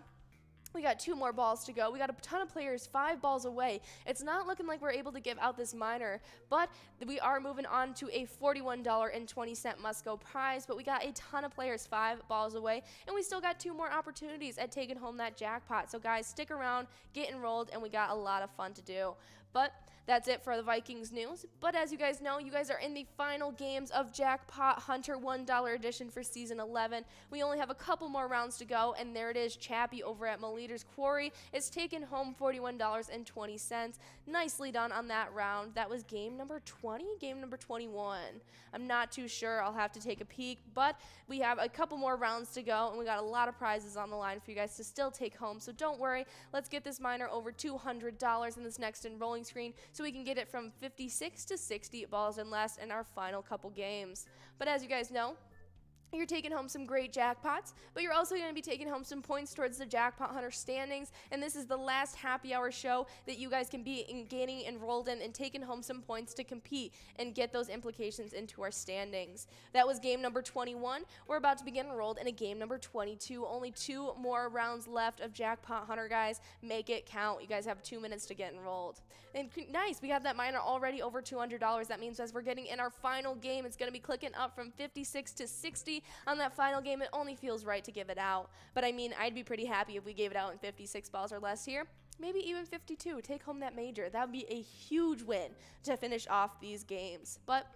B: We got 2 more balls to go. We got a ton of players 5 balls away. It's not looking like we're able to give out this minor, but we are moving on to a $41.20 must-go prize, but we got a ton of players 5 balls away, and we still got 2 more opportunities at taking home that jackpot. So guys, stick around, get enrolled, and we got a lot of fun to do. But that's it for the Vikings news. But as you guys know, you guys are in the final games of Jackpot Hunter $1 edition for Season 11. We only have a couple more rounds to go, and there it is. Chappie over at Maleader's Quarry is taking home $41.20. Nicely done on that round. That was game number 20, game number 21. I'm not too sure. I'll have to take a peek, but we have a couple more rounds to go, and we got a lot of prizes on the line for you guys to still take home. So don't worry. Let's get this minor over $200 in this next enrolling screen, so we can get it from 56 to 60 balls and less in our final couple games. But as you guys know, you're taking home some great jackpots, but you're also going to be taking home some points towards the Jackpot Hunter standings, and this is the last happy hour show that you guys can be getting enrolled in and taking home some points to compete and get those implications into our standings. That was game number 21. We're about to begin enrolled in a game number 22. Only 2 more rounds left of Jackpot Hunter, guys. Make it count. You guys have 2 minutes to get enrolled. And nice, we got that minor already over $200. That means as we're getting in our final game, it's going to be clicking up from 56 to 60. On that final game, it only feels right to give it out. But I mean, I'd be pretty happy if we gave it out in 56 balls or less here. Maybe even 52. Take home that major. That would be a huge win to finish off these games. But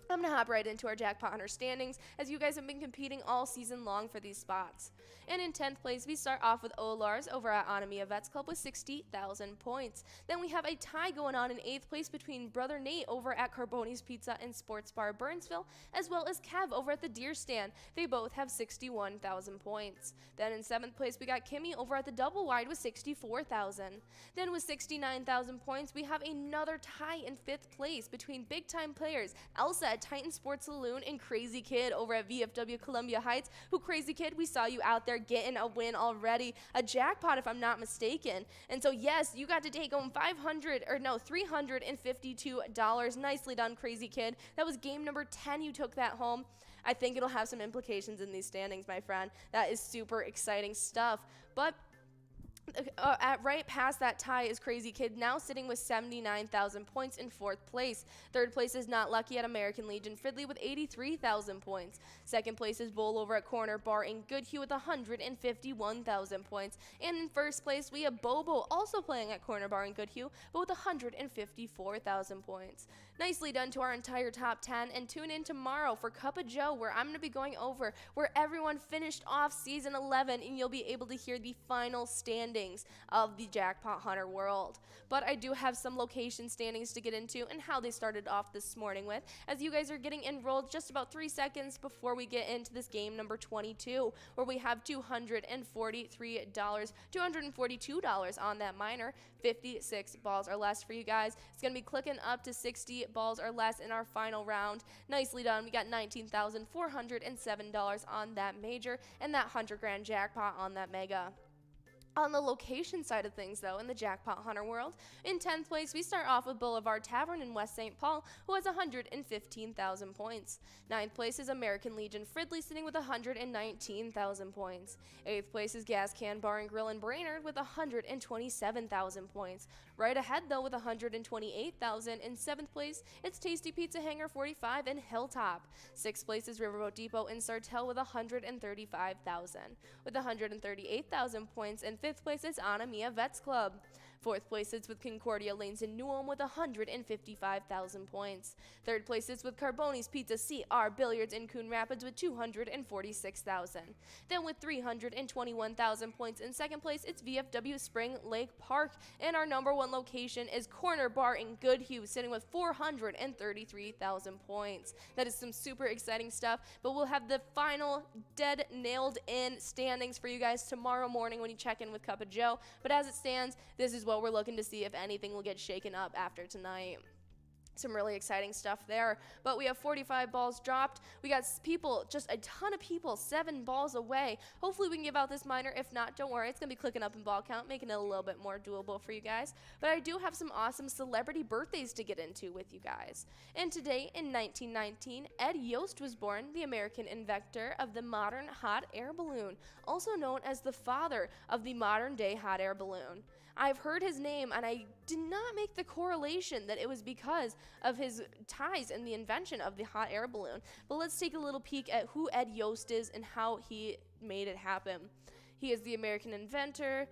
B: I'm going to hop right into our Jackpot Hunter standings, as you guys have been competing all season long for these spots. And in 10th place, we start off with Olars over at Anamia Vets Club with 60,000 points. Then we have a tie going on in 8th place between Brother Nate over at Carboni's Pizza and Sports Bar Burnsville, as well as Kev over at the Deer Stand. They both have 61,000 points. Then in 7th place, we got Kimmy over at the Double Wide with 64,000. Then with 69,000 points, we have another tie in 5th place between big-time players Elsa at Titan Sports Saloon and Crazy Kid over at VFW Columbia Heights, who Crazy Kid, we saw you out there getting a win already, a jackpot if I'm not mistaken. And so yes, you got to take home $352. Nicely done, Crazy Kid. That was game number 10 you took that home. I think it'll have some implications in these standings, my friend. That is super exciting stuff. But right past that tie is Crazy Kid, now sitting with 79,000 points in 4th place. 3rd place is Not Lucky at American Legion Fridley with 83,000 points. 2nd place is Bull over at Corner Bar in Goodhue with 151,000 points. And in 1st place, we have Bobo also playing at Corner Bar in Goodhue, but with 154,000 points. Nicely done to our entire top 10, and tune in tomorrow for Cup of Joe, where I'm going to be going over where everyone finished off Season 11, and you'll be able to hear the final standings of the Jackpot Hunter world. But I do have some location standings to get into and how they started off this morning with, as you guys are getting enrolled just about 3 seconds before we get into this game number 22, where we have $242 on that minor. 56 balls or less for you guys. It's going to be clicking up to 60 balls or less in our final round. Nicely done. We got $19,407 on that major and that $100,000 jackpot on that mega. On the location side of things, though, in the Jackpot Hunter world, in 10th place, we start off with Boulevard Tavern in West St. Paul, who has 115,000 points. 9th place is American Legion Fridley, sitting with 119,000 points. 8th place is Gas Can Bar and Grill in Brainerd with 127,000 points. Right ahead, though, with 128,000. In 7th place, it's Tasty Pizza Hanger 45 in Hilltop. 6th place is Riverboat Depot in Sartell with 135,000. With 138,000 points, in 5th place is Anamia Vets Club. 4th place is with Concordia Lanes in Newham with 155,000 points. 3rd place is with Carboni's Pizza CR Billiards in Coon Rapids with 246,000. Then with 321,000 points in 2nd place, it's VFW Spring Lake Park. And our number 1 location is Corner Bar in Goodhue, sitting with 433,000 points. That is some super exciting stuff, but we'll have the final dead nailed in standings for you guys tomorrow morning when you check in with Cup of Joe. But as it stands, this is what we're looking to see if anything will get shaken up after tonight. Some really exciting stuff there, but we have 45 balls dropped. We got people, just a ton of people, 7 balls away. Hopefully we can give out this minor. If not, don't worry, it's gonna be clicking up in ball count, making it a little bit more doable for you guys. But I do have some awesome celebrity birthdays to get into with you guys. And today in 1919, Ed Yost was born, the American inventor of the modern hot air balloon, also known as the father of the modern day hot air balloon. I've heard his name, and I did not make the correlation that it was because of his ties in the invention of the hot air balloon. But let's take a little peek at who Ed Yost is and how he made it happen. He is the American inventor.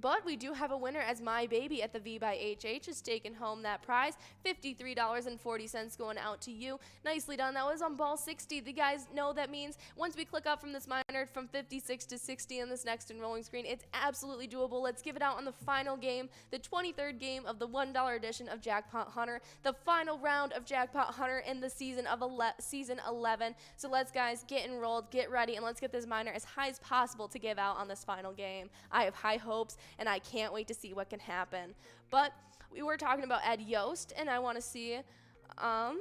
B: But we do have a winner, as my baby at the V by HH has taken home that prize. $53.40 going out to you. Nicely done. That was on ball 60. The guys know that means once we click up from this minor from 56 to 60 on this next enrolling screen, it's absolutely doable. Let's give it out on the final game, the 23rd game of the $1 edition of Jackpot Hunter, the final round of Jackpot Hunter in the season 11. So let's, guys, get enrolled, get ready, and let's get this minor as high as possible to give out on this final game. I have high hopes, and I can't wait to see what can happen. But we were talking about Ed Yost, and I want to see, I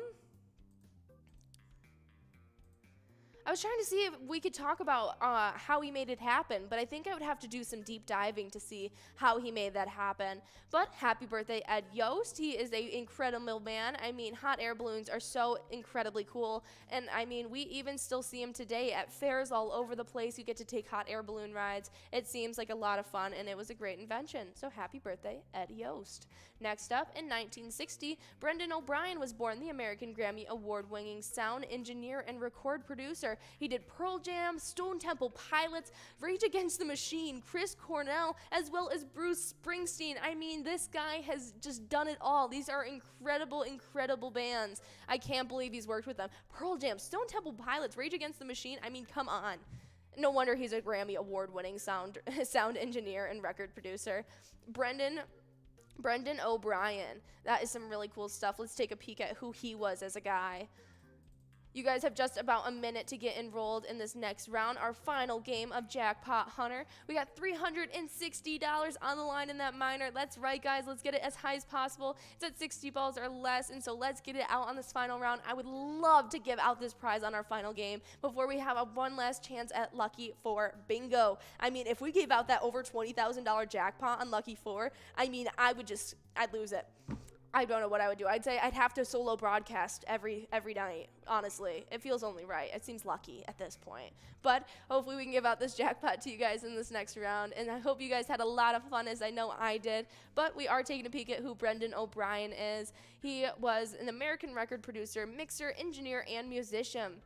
B: was trying to see if we could talk about how he made it happen, but I think I would have to do some deep diving to see how he made that happen. But happy birthday, Ed Yost. He is an incredible man. I mean, hot air balloons are so incredibly cool, and I mean, we even still see him today at fairs all over the place. You get to take hot air balloon rides. It seems like a lot of fun, and it was a great invention. So happy birthday, Ed Yost. Next up, in 1960, Brendan O'Brien was born, the American Grammy Award-winning sound engineer and record producer. He did Pearl Jam, Stone Temple Pilots, Rage Against the Machine, Chris Cornell, as well as Bruce Springsteen. I mean, this guy has just done it all. These are incredible, incredible bands. I can't believe he's worked with them. Pearl Jam, Stone Temple Pilots, Rage Against the Machine. I mean, come on. No wonder he's a Grammy Award-winning sound engineer and record producer. Brendan O'Brien. That is some really cool stuff. Let's take a peek at who he was as a guy. You guys have just about a minute to get enrolled in this next round, our final game of Jackpot Hunter. We got $360 on the line in that minor. That's right, guys. Let's get it as high as possible. It's at 60 balls or less, and so let's get it out on this final round. I would love to give out this prize on our final game before we have one last chance at Lucky 4 Bingo. I mean, if we gave out that over $20,000 jackpot on Lucky 4, I mean, I'd lose it. I don't know what I would do. I'd say I'd have to solo broadcast every night, honestly. It feels only right. It seems lucky at this point. But hopefully we can give out this jackpot to you guys in this next round, and I hope you guys had a lot of fun, as I know I did. But we are taking a peek at who Brendan O'Brien is. He was an American record producer, mixer, engineer, and musician.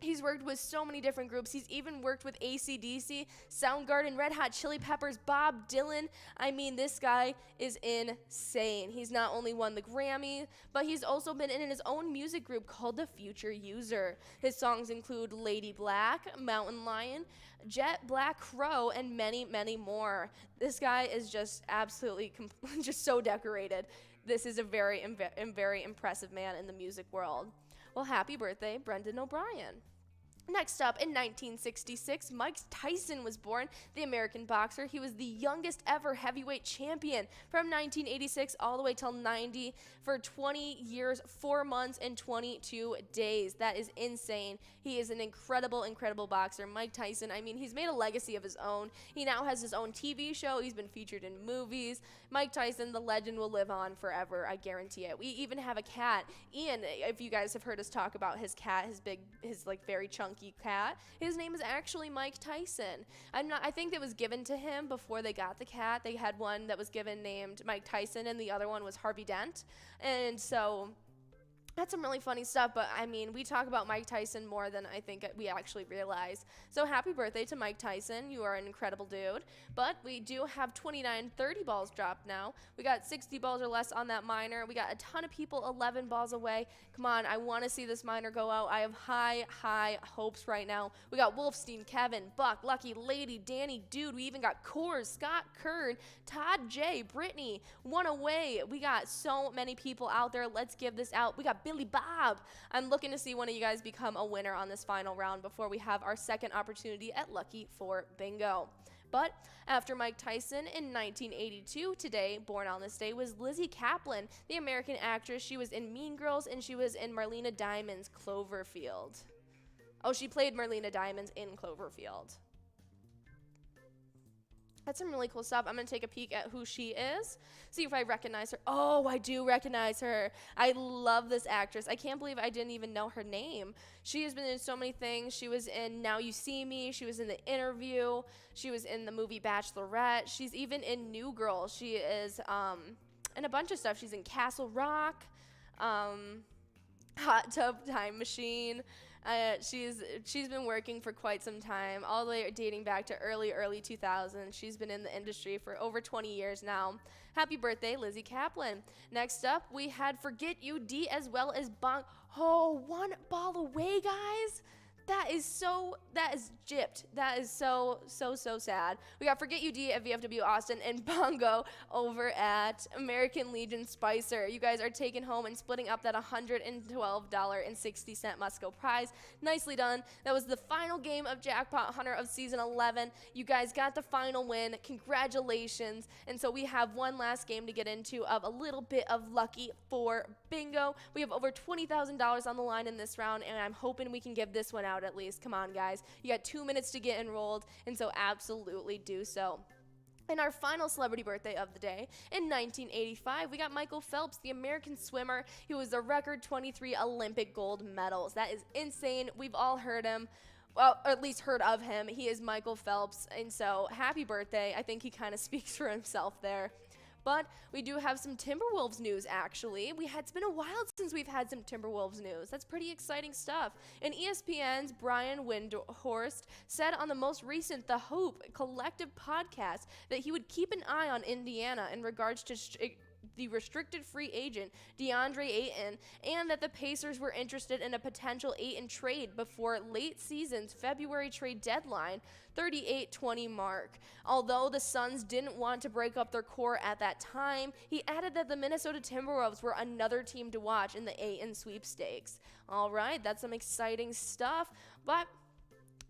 B: He's worked with so many different groups. He's even worked with AC/DC, Soundgarden, Red Hot Chili Peppers, Bob Dylan. I mean, this guy is insane. He's not only won the Grammy, but he's also been in his own music group called The Future User. His songs include Lady Black, Mountain Lion, Jet Black Crow, and many, many more. This guy is just absolutely just so decorated. This is a very impressive man in the music world. Well, happy birthday, Brendan O'Brien. Next up, in 1966, Mike Tyson was born, the American boxer. He was the youngest ever heavyweight champion from 1986 all the way till 90 for 20 years, 4 months, and 22 days. That is insane. He is an incredible, incredible boxer. Mike Tyson, I mean, he's made a legacy of his own. He now has his own TV show. He's been featured in movies. Mike Tyson, the legend, will live on forever. I guarantee it. We even have a cat. Ian, if you guys have heard us talk about his cat, his like very chunky lucky cat. His name is actually Mike Tyson. I think it was given to him before they got the cat. They had one that was given named Mike Tyson, and the other one was Harvey Dent. And so that's some really funny stuff, but I mean, we talk about Mike Tyson more than I think we actually realize. So happy birthday to Mike Tyson. You are an incredible dude. But we do have 29 30 balls dropped now. We got 60 balls or less on that minor. We got a ton of people 11 balls away. Come on, I want to see this minor go out. I have high hopes right now. We got Wolfstein, Kevin, Buck, Lucky, Lady, Danny, Dude. We even got Coors, Scott, Kern, Todd J, Brittany, one away. We got so many people out there. Let's give this out. We got Billy Bob. I'm looking to see one of you guys become a winner on this final round before we have our second opportunity at Lucky for Bingo. But after Mike Tyson in 1982, today, born on this day, was Lizzie Kaplan, the American actress. She was in Mean Girls, and she was in Marlena Diamond's Cloverfield. Oh, she played Marlena Diamond in Cloverfield. That's some really cool stuff. I'm going to take a peek at who she is, see if I recognize her. Oh, I do recognize her. I love this actress. I can't believe I didn't even know her name. She has been in so many things. She was in Now You See Me. She was in The Interview. She was in the movie Bachelorette. She's even in New Girl. She is in a bunch of stuff. She's in Castle Rock, Hot Tub Time Machine. She's been working for quite some time, all the way dating back to early 2000s. She's been in the industry for over 20 years now. Happy birthday, Lizzie Kaplan. Next up, we had Forget You D as well as Bong. Oh, one ball away, guys. That is gypped. That is so sad. We got Forget You D at VFW Austin and Bongo over at American Legion Spicer. You guys are taking home and splitting up that $112.60 must-go prize. Nicely done. That was the final game of Jackpot Hunter of Season 11. You guys got the final win. Congratulations. And so we have one last game to get into of a little bit of Lucky for Bingo. We have over $20,000 on the line in this round, and I'm hoping we can give this one out at least. Come on, guys. You got 2 minutes to get enrolled, and so absolutely do so. And our final celebrity birthday of the day, in 1985, we got Michael Phelps, the American swimmer. He was a record 23 Olympic gold medals. That is insane. We've all heard him. Well, or at least heard of him. He is Michael Phelps, and so happy birthday. I think he kind of speaks for himself there. But we do have some Timberwolves news, actually. It's been a while since we've had some Timberwolves news. That's pretty exciting stuff. And ESPN's Brian Windhorst said on the most recent The Hoop collective podcast that he would keep an eye on Indiana in regards to the restricted free agent DeAndre Ayton, and that the Pacers were interested in a potential Ayton trade before late season's February trade deadline 38-20 mark. Although the Suns didn't want to break up their core at that time, he added that the Minnesota Timberwolves were another team to watch in the Ayton sweepstakes. All right, that's some exciting stuff, but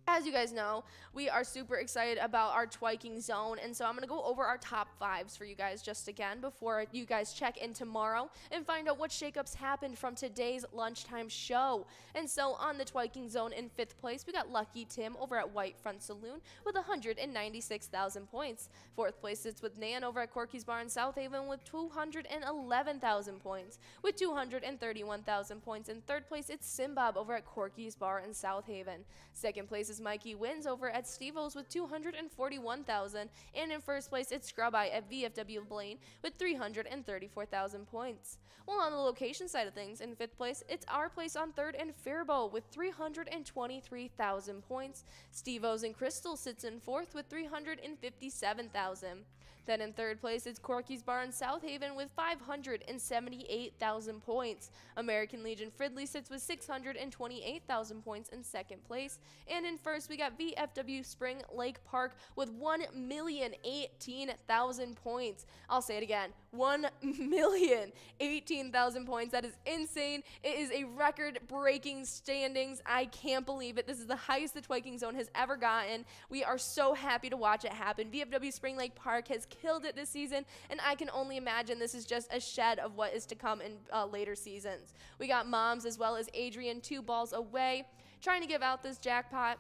B: as you guys know, we are super excited about our Twiking Zone, and so I'm going to go over our top fives for you guys just again before you guys check in tomorrow and find out what shakeups happened from today's lunchtime show. And so on the Twiking Zone in 5th place, we got Lucky Tim over at White Front Saloon with 196,000 points. 4th place sits with Nan over at Corky's Bar in South Haven with 211,000 points. With 231,000 points in 3rd place, it's Simbob over at Corky's Bar in South Haven. 2nd place is Mikey Wins over at Steve-O's with 241,000, and in 1st place it's Scrub Eye at VFW Blaine with 334,000 points. While on the location side of things, in 5th place it's Our Place on 3rd and Faribault with 323,000 points. Steve-O's and Crystal sits in 4th with 357,000. Then in 3rd place, it's Corky's Bar in South Haven with 578,000 points. American Legion Fridley sits with 628,000 points in 2nd place. And in 1st, we got VFW Spring Lake Park with 1,018,000 points. I'll say it again, 1,018,000 points. That is insane. It is a record-breaking standings. I can't believe it. This is the highest the Twiking Zone has ever gotten. We are so happy to watch it happen. VFW Spring Lake Park has killed it this season, and I can only imagine this is just a shed of what is to come in later seasons. We got Moms as well as Adrian 2 balls away, trying to give out this jackpot.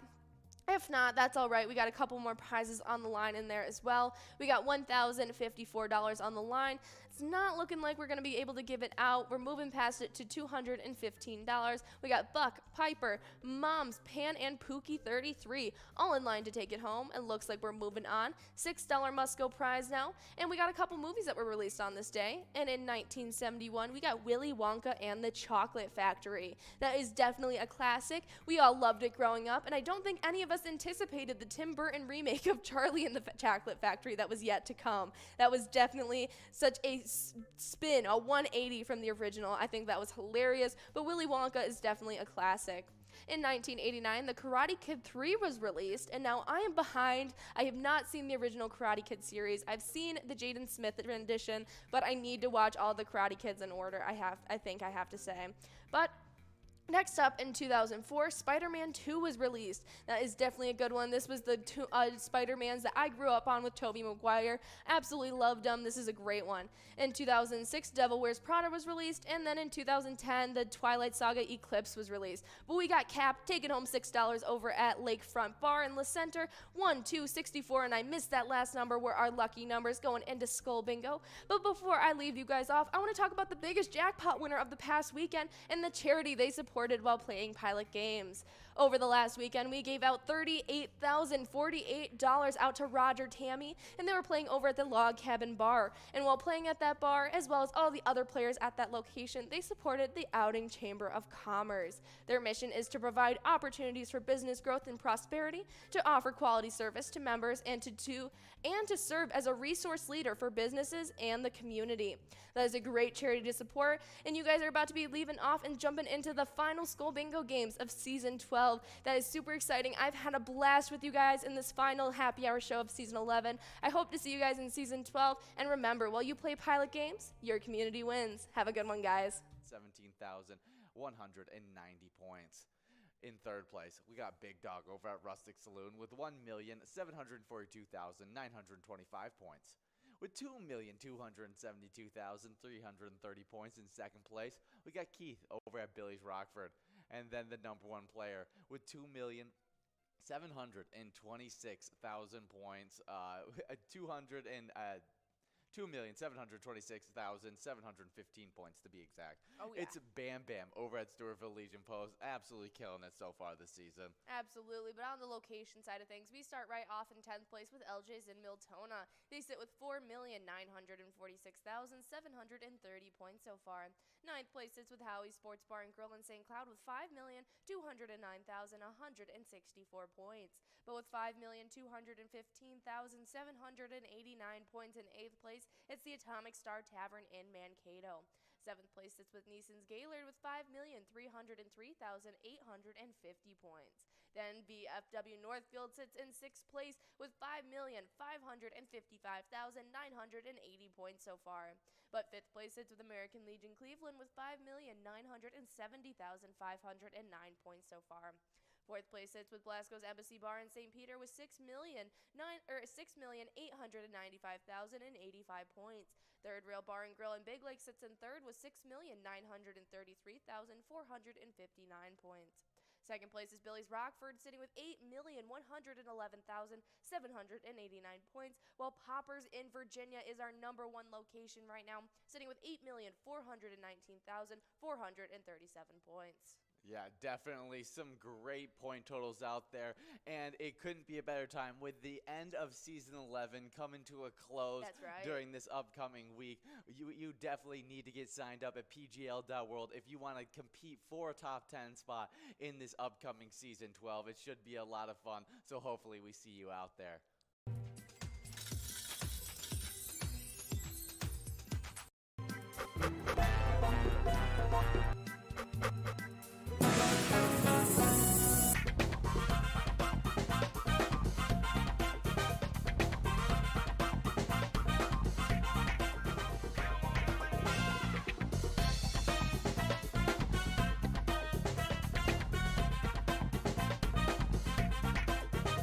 B: If not, that's all right. We got a couple more prizes on the line in there as well. We got $1,054 on the line. It's it's not looking like we're going to be able to give it out. We're moving past it to $215. We got Buck, Piper, Moms, Pan, and Pookie 33 all in line to take it home. It looks like we're moving on. $6 must-go prize now. And we got a couple movies that were released on this day. And in 1971, we got Willy Wonka and the Chocolate Factory. That is definitely a classic. We all loved it growing up, and I don't think any of us anticipated the Tim Burton remake of Charlie and the Chocolate Factory that was yet to come. That was definitely such a spin, a 180 from the original. I think that was hilarious, but Willy Wonka is definitely a classic. In 1989, The Karate Kid 3 was released, and now I am behind. I have not seen the original Karate Kid series. I've seen the Jaden Smith rendition, but I need to watch all the Karate Kids in order, I think I have to say. But next up, in 2004, Spider-Man 2 was released. That is definitely a good one. This was the two Spider-Mans that I grew up on with Tobey Maguire. Absolutely loved them. This is a great one. In 2006, Devil Wears Prada was released, and then in 2010, the Twilight Saga Eclipse was released. But we got Cap taking home $6 over at Lakefront Bar in La Center. 1, 2, 64, and I missed that last number were our lucky numbers going into Skull Bingo. But before I leave you guys off, I want to talk about the biggest jackpot winner of the past weekend and the charity they supported while playing Pilot Games. Over the last weekend, we gave out $38,048 out to Roger Tammy, and they were playing over at the Log Cabin Bar. And while playing at that bar, as well as all the other players at that location, they supported the Outing Chamber of Commerce. Their mission is to provide opportunities for business growth and prosperity, to offer quality service to members, and to serve as a resource leader for businesses and the community. That is a great charity to support, and you guys are about to be leaving off and jumping into the final Skull Bingo games of Season 12. That is super exciting. I've had a blast with you guys in this final happy hour show of Season 11. I hope to see you guys in Season 12, and remember, while you play Pilot Games, your community wins. Have a good one, guys.
A: 17,190 points. In third place, we got Big Dog over at Rustic Saloon with 1,742,925 points. With 2,272,330 points in second place, we got Keith over at Billy's Rockford. And then the number one player with 2,726,000 points, 2,726,715 points to be exact.
B: Oh, yeah.
A: It's Bam Bam over at Stewartville Legion Post. Absolutely killing it so far this season.
B: Absolutely, but on the location side of things, we start right off in 10th place with LJ's in Miltona. They sit with 4,946,730 points so far. 9th place sits with Howie's Sports Bar and Grill in St. Cloud with 5,209,164 points. But with 5,215,789 points in 8th place, it's the Atomic Star Tavern in Mankato. 7th place sits with Neeson's Gaylord with 5,303,850 points. Then BFW Northfield sits in 6th place with 5,555,980 points so far. But 5th place sits with American Legion Cleveland with 5,970,509 points so far. 4th place sits with Blasco's Embassy Bar in St. Peter with 6,995,085 points. 3rd Rail Bar and Grill in Big Lake sits in 3rd with 6,933,459 points. 2nd place is Billy's Rockford, sitting with 8,111,789 points, while Poppers in Virginia is our number one location right now, sitting with 8,419,437 points.
A: Yeah, definitely some great point totals out there, and it couldn't be a better time with the end of Season 11 coming to a close.
B: That's right.
A: During this upcoming week. You definitely need to get signed up at pgl.world if you want to compete for a top 10 spot in this upcoming Season 12. It should be a lot of fun, so hopefully we see you out there.